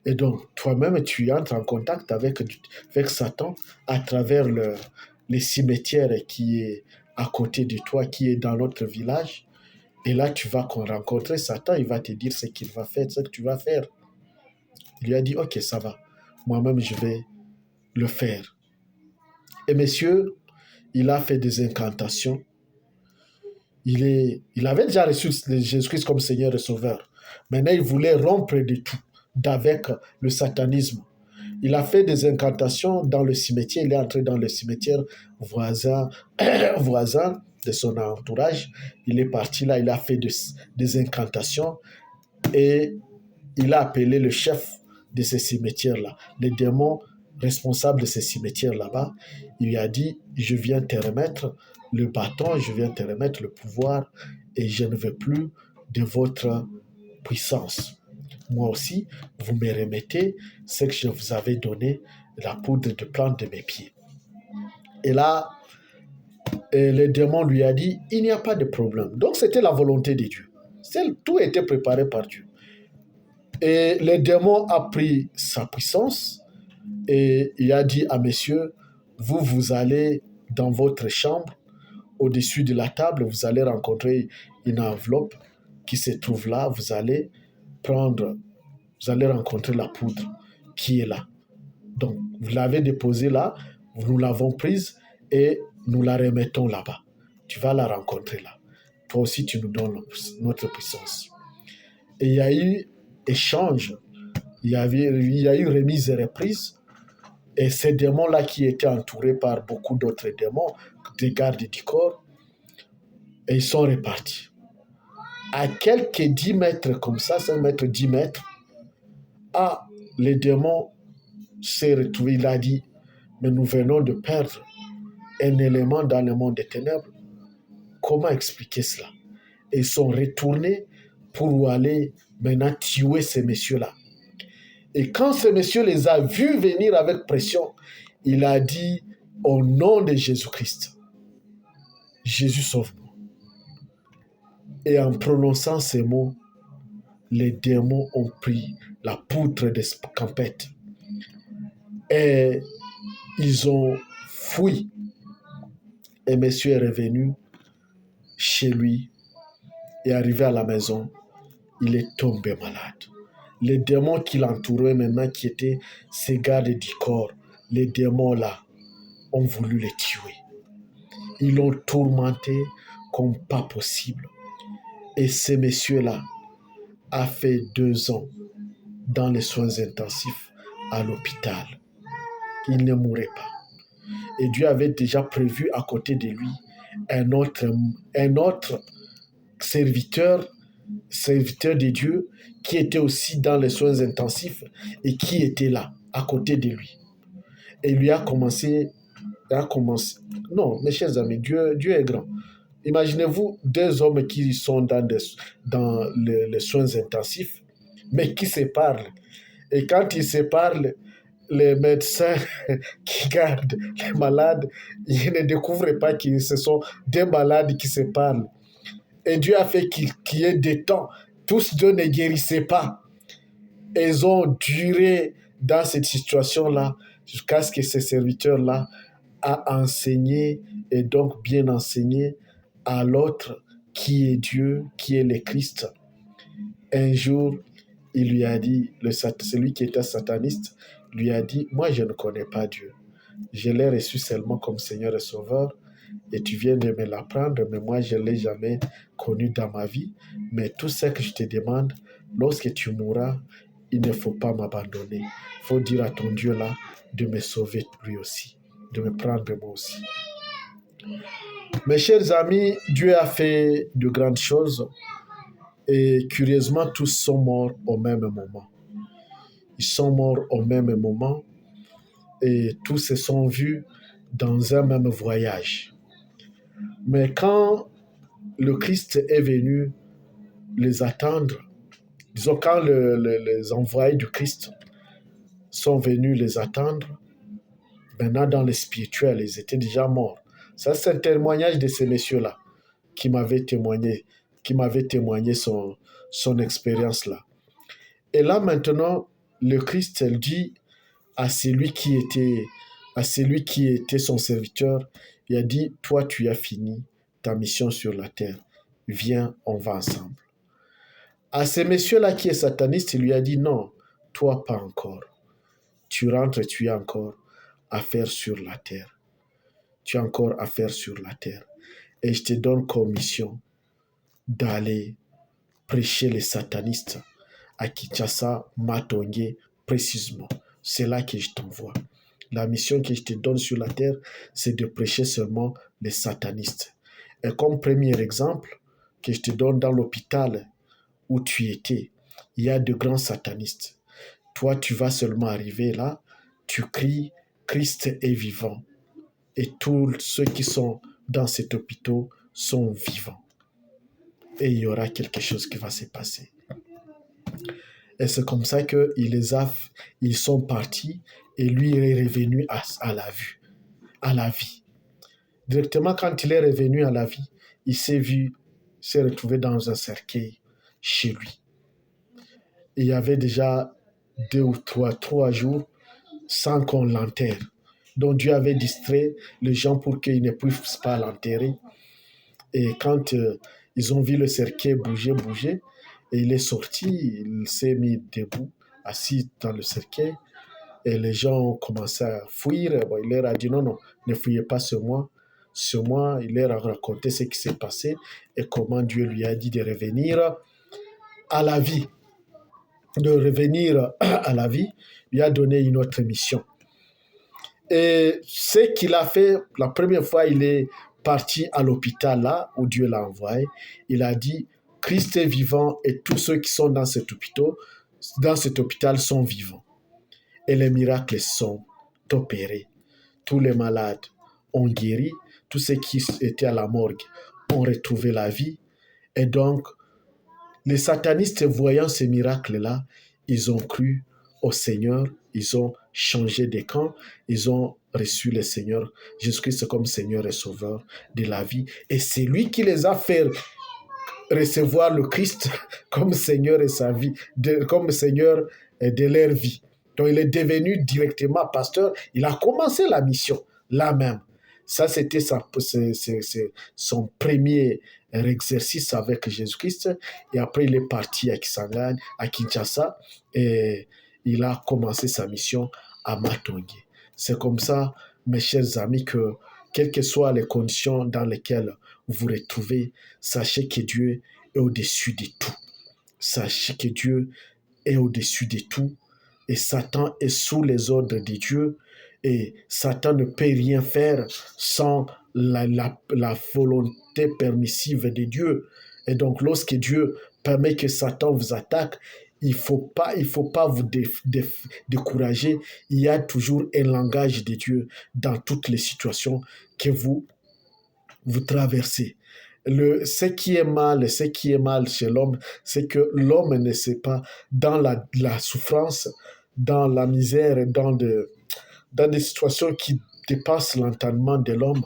Et donc, toi-même, tu entres en contact avec Satan à travers les cimetières qui est à côté de toi, qui est dans l'autre village. Et là, tu vas rencontrer Satan, il va te dire ce qu'il va faire, ce que tu vas faire. Il lui a dit, ok, ça va. Moi-même, je vais le faire. Et monsieur, il a fait des incantations. Il avait déjà reçu Jésus-Christ comme Seigneur et Sauveur. Maintenant, il voulait rompre de tout, d'avec le satanisme. Il a fait des incantations dans le cimetière. Il est entré dans le cimetière voisin de son entourage. Il est parti là, il a fait des incantations et il a appelé le chef de ces cimetières-là, les démons responsables de ces cimetières là-bas. Il lui a dit, je viens te remettre le bâton, je viens te remettre le pouvoir et je ne veux plus de votre puissance. Moi aussi, vous me remettez ce que je vous avais donné, la poudre de plante de mes pieds. Et là, le démon lui a dit, il n'y a pas de problème. Donc, c'était la volonté de Dieu. Tout était préparé par Dieu. Et le démon a pris sa puissance et il a dit à messieurs, vous allez dans votre chambre, au-dessus de la table, vous allez rencontrer une enveloppe qui se trouve là, vous allez rencontrer la poudre qui est là. Donc, vous l'avez déposée là, nous l'avons prise et nous la remettons là-bas. Tu vas la rencontrer là. Toi aussi, tu nous donnes notre puissance. Et il y a eu échange, il y a eu remise et reprise. Et ces démons-là qui étaient entourés par beaucoup d'autres démons, des gardes du corps, et ils sont repartis. À quelques 10 mètres comme ça, 5 mètres, 10 mètres, les démons s'est retrouvé, il a dit, mais nous venons de perdre un élément dans le monde des ténèbres. Comment expliquer cela? Et ils sont retournés pour aller maintenant tuer ces messieurs-là. Et quand ce monsieur les a vus venir avec pression, il a dit, au nom de Jésus-Christ, Jésus sauve-moi. Et en prononçant ces mots, les démons ont pris la poutre d'escampette et ils ont fui. Et monsieur est revenu chez lui et arrivé à la maison, il est tombé malade. Les démons qui l'entouraient maintenant, qui étaient ses gardes du corps, les démons là, ont voulu le tuer. Ils l'ont tourmenté comme pas possible. Et ce monsieur-là a fait 2 ans dans les soins intensifs à l'hôpital. Il ne mourrait pas. Et Dieu avait déjà prévu à côté de lui un autre serviteur de Dieu qui était aussi dans les soins intensifs et qui était là, à côté de lui. Et lui a commencé. Non, mes chers amis, Dieu est grand. Imaginez-vous 2 hommes qui sont dans les soins intensifs, mais qui se parlent. Et quand ils se parlent, les médecins qui gardent les malades, ils ne découvrent pas que ce sont des malades qui se parlent. Et Dieu a fait qu'il y ait des temps. Tous deux ne guérissaient pas. Ils ont duré dans cette situation-là jusqu'à ce que ces serviteurs-là a enseigné et donc bien enseigné à l'autre qui est Dieu, qui est le Christ. Un jour, il lui a dit, celui qui était sataniste, lui a dit, moi je ne connais pas Dieu. Je l'ai reçu seulement comme Seigneur et Sauveur et tu viens de me l'apprendre, mais moi je ne l'ai jamais connu dans ma vie. Mais tout ce que je te demande, lorsque tu mourras, il ne faut pas m'abandonner. Il faut dire à ton Dieu là de me sauver lui aussi, de me prendre moi aussi. Mes chers amis, Dieu a fait de grandes choses et curieusement, tous sont morts au même moment. Ils sont morts au même moment et tous se sont vus dans un même voyage. Mais quand le Christ est venu les attendre, disons quand les envoyés du Christ sont venus les attendre, maintenant dans le spirituel, ils étaient déjà morts. Ça, c'est un témoignage de ces messieurs-là qui m'avaient témoigné son expérience-là. Et là, maintenant, le Christ, elle dit à celui qui était son serviteur, il a dit, toi, tu as fini ta mission sur la terre. Viens, on va ensemble. À ce monsieur-là qui est sataniste, il lui a dit, non, toi, pas encore. Tu rentres et tu as encore affaire sur la terre. Tu as encore affaire sur la terre. Et je te donne comme mission d'aller prêcher les satanistes à Kinshasa, Matongé, précisément. C'est là que je t'envoie. La mission que je te donne sur la terre, c'est de prêcher seulement les satanistes. Et comme premier exemple que je te donne dans l'hôpital où tu étais, il y a de grands satanistes. Toi, tu vas seulement arriver là, tu cries, Christ est vivant. Et tous ceux qui sont dans cet hôpital sont vivants. Et il y aura quelque chose qui va se passer. Et c'est comme ça qu'ils sont partis et lui est revenu à la vie. Directement, quand il est revenu à la vie, il s'est retrouvé dans un cercueil chez lui. Et il y avait déjà 2 ou 3 jours sans qu'on l'enterre. Donc Dieu avait distrait les gens pour qu'ils ne puissent pas l'enterrer. Et quand ils ont vu le cercueil bouger, et il est sorti, il s'est mis debout, assis dans le cercueil, et les gens ont commencé à fuir. Bon, il leur a dit non, ne fuyez pas sur moi. Sur moi, il leur a raconté ce qui s'est passé et comment Dieu lui a dit de revenir à la vie. De revenir à la vie, lui a donné une autre mission. Et ce qu'il a fait, la première fois, il est parti à l'hôpital là où Dieu l'a envoyé. Il a dit, Christ est vivant et tous ceux qui sont dans cet hôpital sont vivants. Et les miracles sont opérés. Tous les malades ont guéri. Tous ceux qui étaient à la morgue ont retrouvé la vie. Et donc, Les satanistes, voyant ces miracles-là, ils ont cru au Seigneur, ils ont changé de camp, ils ont reçu le Seigneur Jésus-Christ comme Seigneur et Sauveur de la vie. Et c'est lui qui les a fait recevoir le Christ comme Seigneur et sa vie, comme Seigneur de leur vie. Donc il est devenu directement pasteur. Il a commencé la mission là même. Ça, c'était son premier exercice avec Jésus-Christ. Et après, il est parti à Kisangani, à Kinshasa, et il a commencé sa mission à Matongé. C'est comme ça, mes chers amis, que quelles que soient les conditions dans lesquelles vous vous retrouvez, sachez que Dieu est au-dessus de tout. Sachez que Dieu est au-dessus de tout et Satan est sous les ordres de Dieu et Satan ne peut rien faire sans la volonté permissive de Dieu. Et donc lorsque Dieu permet que Satan vous attaque, il faut pas vous décourager. Il y a toujours un langage de Dieu dans toutes les situations que vous traversez. Ce qui est mal chez l'homme, c'est que l'homme ne sait pas, dans la souffrance, dans la misère, dans des situations qui dépassent l'entendement de l'homme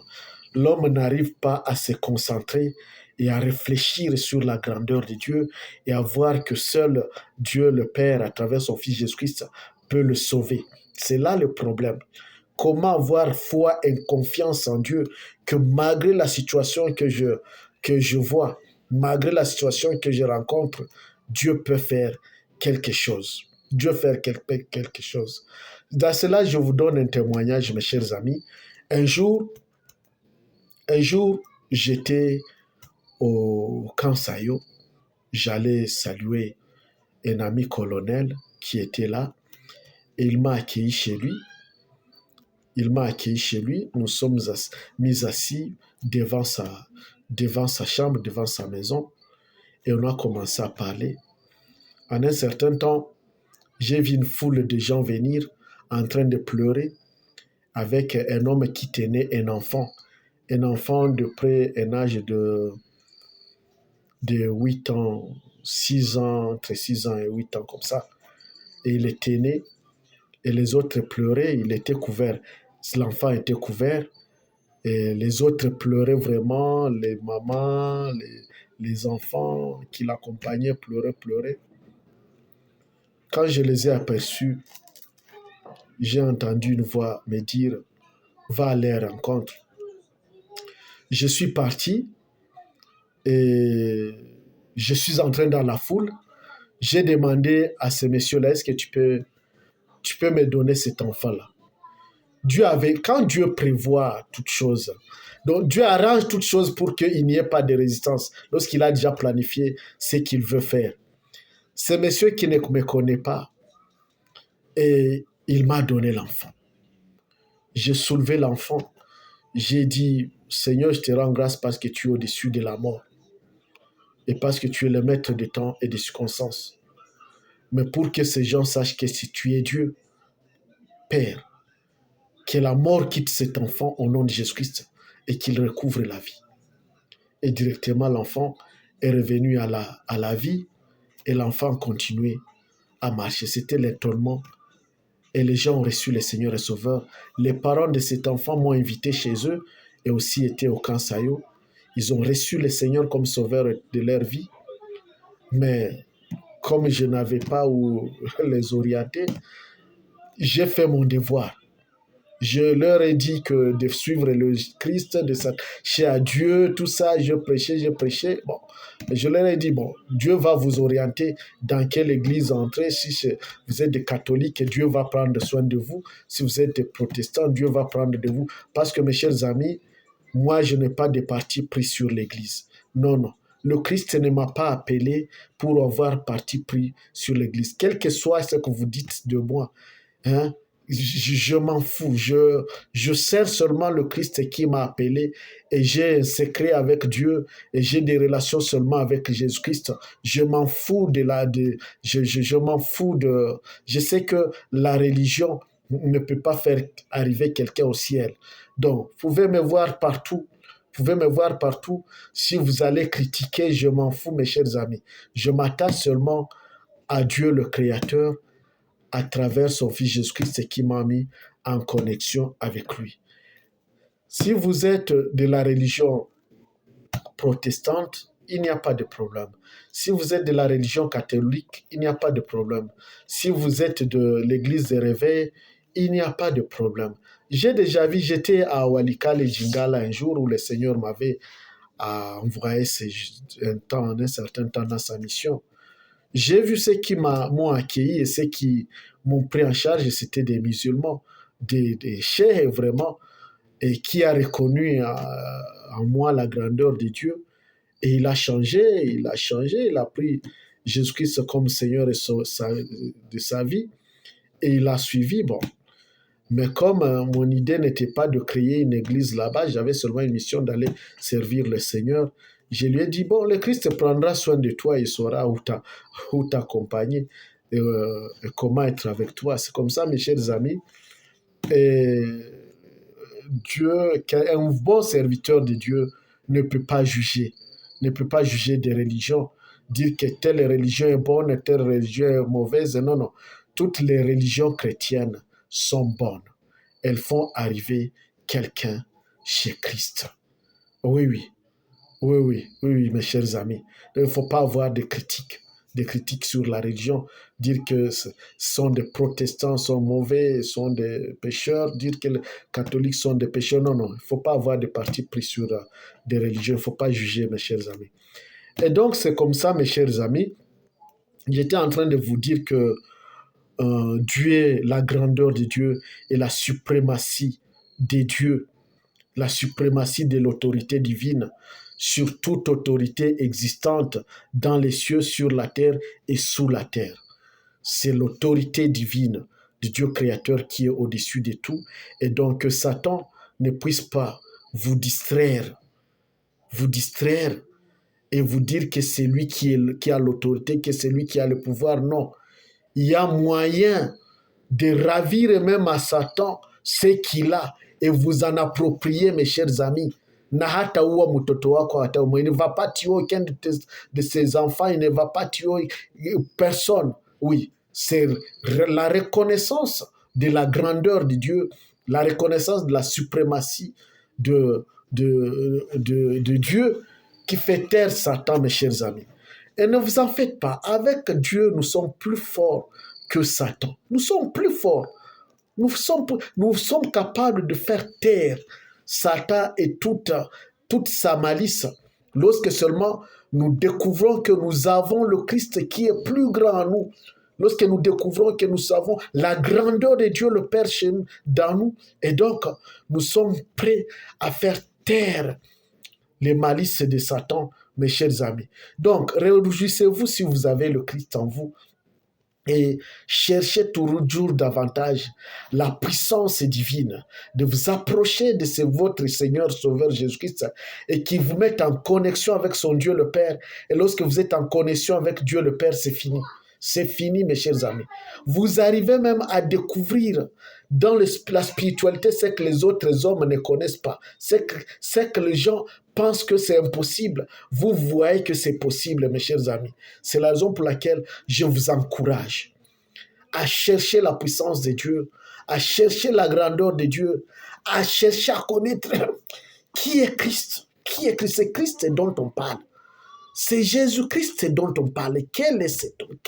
n'arrive pas à se concentrer et à réfléchir sur la grandeur de Dieu et à voir que seul Dieu le Père, à travers son Fils Jésus-Christ, peut le sauver. C'est là le problème. Comment avoir foi et confiance en Dieu que malgré la situation que je vois, malgré la situation que je rencontre, Dieu peut faire quelque chose. Dieu fait quelque chose. Dans cela, je vous donne un témoignage, mes chers amis. Un jour, j'étais au camp Sayo. J'allais saluer un ami colonel qui était là. Et il m'a accueilli chez lui. Nous sommes mis assis devant sa chambre, devant sa maison, et on a commencé à parler. En un certain temps, j'ai vu une foule de gens venir en train de pleurer avec un homme qui tenait un enfant de près un âge de 8 ans, 6 ans, entre 6 ans et 8 ans comme ça. Et il le tenait, et les autres pleuraient, il était couvert. L'enfant était couvert, et les autres pleuraient vraiment, les mamans, les enfants qui l'accompagnaient pleuraient. Quand je les ai aperçus, j'ai entendu une voix me dire « Va à leur rencontre ». Je suis parti et je suis entré dans la foule. J'ai demandé à ce monsieur-là, est-ce que tu peux me donner cet enfant-là? Quand Dieu prévoit toutes choses, donc Dieu arrange toutes choses pour qu'il n'y ait pas de résistance lorsqu'il a déjà planifié ce qu'il veut faire. Ce monsieur qui ne me connaît pas, et il m'a donné l'enfant. J'ai soulevé l'enfant. J'ai dit, Seigneur, je te rends grâce parce que tu es au-dessus de la mort et parce que tu es le maître des temps et des circonstances. Mais pour que ces gens sachent que si tu es Dieu, Père, que la mort quitte cet enfant au nom de Jésus-Christ et qu'il recouvre la vie. Et directement, l'enfant est revenu à la vie et l'enfant continuait à marcher. C'était l'étonnement. Et les gens ont reçu le Seigneur et Sauveur. Les parents de cet enfant m'ont invité chez eux et aussi étaient au camp Sayo. Ils ont reçu le Seigneur comme Sauveur de leur vie. Mais comme je n'avais pas où les orienter, j'ai fait mon devoir. Je leur ai dit que de suivre le Christ, de s'attacher à Dieu, tout ça, je prêchais. Bon, je leur ai dit, bon, Dieu va vous orienter dans quelle église entrer. Si vous êtes des catholiques, Dieu va prendre soin de vous. Si vous êtes des protestants, Dieu va prendre de vous. Parce que mes chers amis, moi, je n'ai pas de parti pris sur l'église. Non. Le Christ ne m'a pas appelé pour avoir parti pris sur l'église. Quel que soit ce que vous dites de moi, hein, je m'en fous. Je sers seulement le Christ qui m'a appelé et j'ai un secret avec Dieu et j'ai des relations seulement avec Jésus-Christ. Je m'en fous je m'en fous de. Je sais que la religion ne peut pas faire arriver quelqu'un au ciel. Donc, vous pouvez me voir partout. Vous pouvez me voir partout. Si vous allez critiquer, je m'en fous, mes chers amis. Je m'attache seulement à Dieu le Créateur à travers son Fils Jésus-Christ qui m'a mis en connexion avec lui. Si vous êtes de la religion protestante, il n'y a pas de problème. Si vous êtes de la religion catholique, il n'y a pas de problème. Si vous êtes de l'église des réveils, il n'y a pas de problème. J'ai déjà vu, j'étais à Walikale Jingala un jour où le Seigneur m'avait envoyé un certain temps dans sa mission. J'ai vu ceux qui m'ont accueilli et ceux qui m'ont pris en charge, et c'était des musulmans, des chefs vraiment, et qui a reconnu en moi la grandeur de Dieu. Et il a changé, il a pris Jésus-Christ comme Seigneur de sa vie, et il a suivi. Bon. Mais comme mon idée n'était pas de créer une église là-bas, j'avais seulement une mission d'aller servir le Seigneur. Je lui ai dit, bon, le Christ prendra soin de toi, il saura où t'accompagner, et comment être avec toi. C'est comme ça, mes chers amis. Et Dieu, un bon serviteur de Dieu ne peut pas juger des religions, dire que telle religion est bonne, telle religion est mauvaise. Non, non. Toutes les religions chrétiennes sont bonnes. Elles font arriver quelqu'un chez Christ. Oui, oui. Oui, oui, oui, oui, mes chers amis. Il ne faut pas avoir de critiques sur la religion, dire que ce sont des protestants, sont mauvais, sont des pécheurs, dire que les catholiques sont des pécheurs. Non, non, il ne faut pas avoir de parti pris sur des religions, il ne faut pas juger, mes chers amis. Et donc, c'est comme ça, mes chers amis, j'étais en train de vous dire que Dieu, la grandeur de Dieu et la suprématie des dieux, la suprématie de l'autorité divine sur toute autorité existante dans les cieux, sur la terre et sous la terre. C'est l'autorité divine de Dieu créateur qui est au-dessus de tout. Et donc que Satan ne puisse pas vous distraire et vous dire que c'est lui qui a l'autorité, que c'est lui qui a le pouvoir. Non. Il y a moyen de ravir même à Satan ce qu'il a et vous en approprier, mes chers amis. Na hata uwa mtoto wako hata il ne va pas tuer aucun de ses enfants, il ne va pas tuer personne. Oui, c'est la reconnaissance de la grandeur de Dieu, la reconnaissance de la suprématie de Dieu qui fait taire Satan, mes chers amis. Et ne vous en faites pas, avec Dieu, nous sommes plus forts que Satan. Nous sommes plus forts. Nous sommes capables de faire taire Satan et toute sa malice lorsque seulement nous découvrons que nous avons le Christ qui est plus grand en nous. Lorsque nous découvrons que nous savons la grandeur de Dieu le Père chez nous, dans nous, et donc nous sommes prêts à faire taire les malices de Satan, mes chers amis. Donc, réjouissez-vous si vous avez le Christ en vous et cherchez toujours davantage la puissance divine de vous approcher de votre Seigneur Sauveur Jésus-Christ et qui vous mette en connexion avec son Dieu le Père. Et lorsque vous êtes en connexion avec Dieu le Père, c'est fini. C'est fini, mes chers amis. Vous arrivez même à découvrir dans la spiritualité ce que les autres hommes ne connaissent pas. Ce que les gens pensent que c'est impossible. Vous voyez que c'est possible, mes chers amis. C'est la raison pour laquelle je vous encourage à chercher la puissance de Dieu, à chercher la grandeur de Dieu, à chercher à connaître qui est Christ. Qui est Christ? C'est Christ dont on parle. C'est Jésus-Christ dont on parle. Quel est cet homme?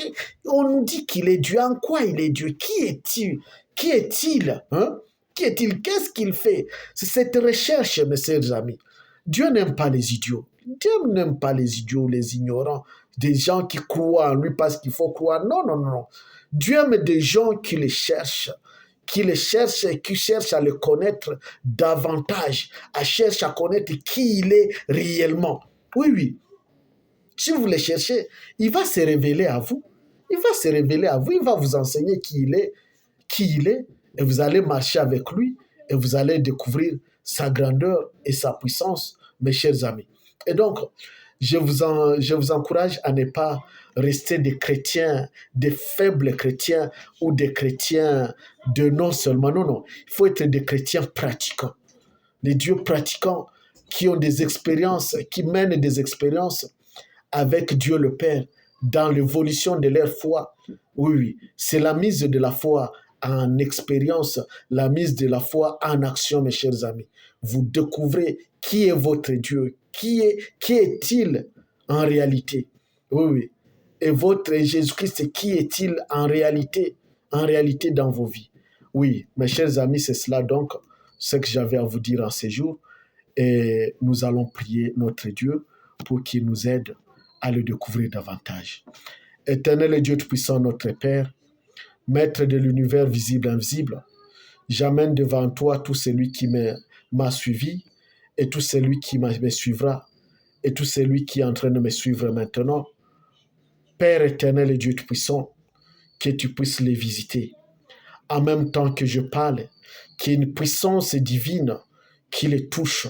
On nous dit qu'il est Dieu. En quoi il est Dieu? Qui est-il? Qui est-il? Hein? Qui est-il? Qu'est-ce qu'il fait? C'est cette recherche, mes chers amis. Dieu n'aime pas les idiots. Dieu n'aime pas les idiots, les ignorants, des gens qui croient en lui parce qu'il faut croire. Non, non, non. Dieu aime des gens qui le cherchent et qui cherchent à le connaître davantage, à chercher à connaître qui il est réellement. Oui, oui. Si vous le cherchez, il va se révéler à vous. Il va se révéler à vous. Il va vous enseigner qui il est, et vous allez marcher avec lui, et vous allez découvrir sa grandeur et sa puissance, mes chers amis. Et donc, je vous encourage à ne pas rester des chrétiens, des faibles chrétiens, ou des chrétiens de non seulement. Non, non. Il faut être des chrétiens pratiquants. Les dieux pratiquants qui ont des expériences, qui mènent des expériences avec Dieu le Père dans l'évolution de leur foi. Oui, oui, c'est la mise de la foi en expérience, la mise de la foi en action, mes chers amis. Vous découvrez qui est votre Dieu, qui est-il en réalité. Oui, oui. Et votre Jésus-Christ, qui est-il en réalité dans vos vies. Oui, mes chers amis, c'est cela donc ce que j'avais à vous dire en ces jours. Et nous allons prier notre Dieu pour qu'il nous aide à le découvrir davantage. Éternel et Dieu Tout-Puissant, notre Père, Maître de l'univers visible et invisible, j'amène devant toi tout celui qui m'a suivi et tout celui qui me suivra et tout celui qui est en train de me suivre maintenant. Père éternel et Dieu Tout-Puissant, que tu puisses les visiter. En même temps que je parle, qu'il y ait une puissance divine qui les touche,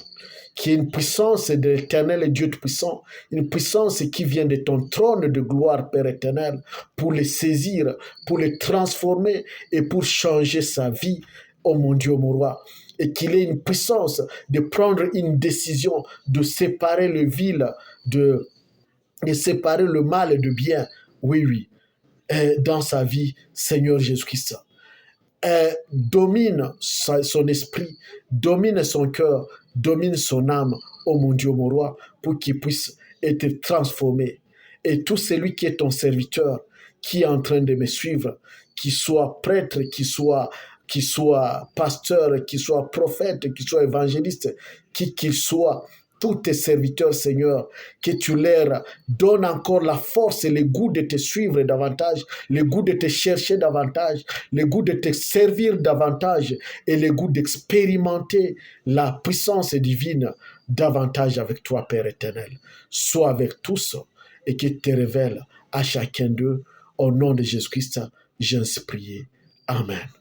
qu'il y ait une puissance de l'éternel et Dieu Tout-Puissant, une puissance qui vient de ton trône de gloire, Père éternel, pour les saisir, pour les transformer et pour changer sa vie, oh mon Dieu, mon roi. Et qu'il ait une puissance de prendre une décision, de séparer le vil, de séparer le mal du bien. Oui, oui. Dans sa vie, Seigneur Jésus-Christ. Domine son esprit, domine son cœur, domine son âme, oh mon Dieu, mon roi, pour qu'il puisse être transformé. Et tout celui qui est ton serviteur, qui est en train de me suivre, qu'il soit prêtre, qu'il soit pasteur, qu'il soit prophète, qu'il soit évangéliste, qui qu'il soit, tous tes serviteurs, Seigneur, que tu leur donnes encore la force et le goût de te suivre davantage, le goût de te chercher davantage, le goût de te servir davantage et le goût d'expérimenter la puissance divine davantage avec toi, Père éternel. Sois avec tous et qu'il te révèle à chacun d'eux. Au nom de Jésus-Christ, j'ai ainsi prié. Amen.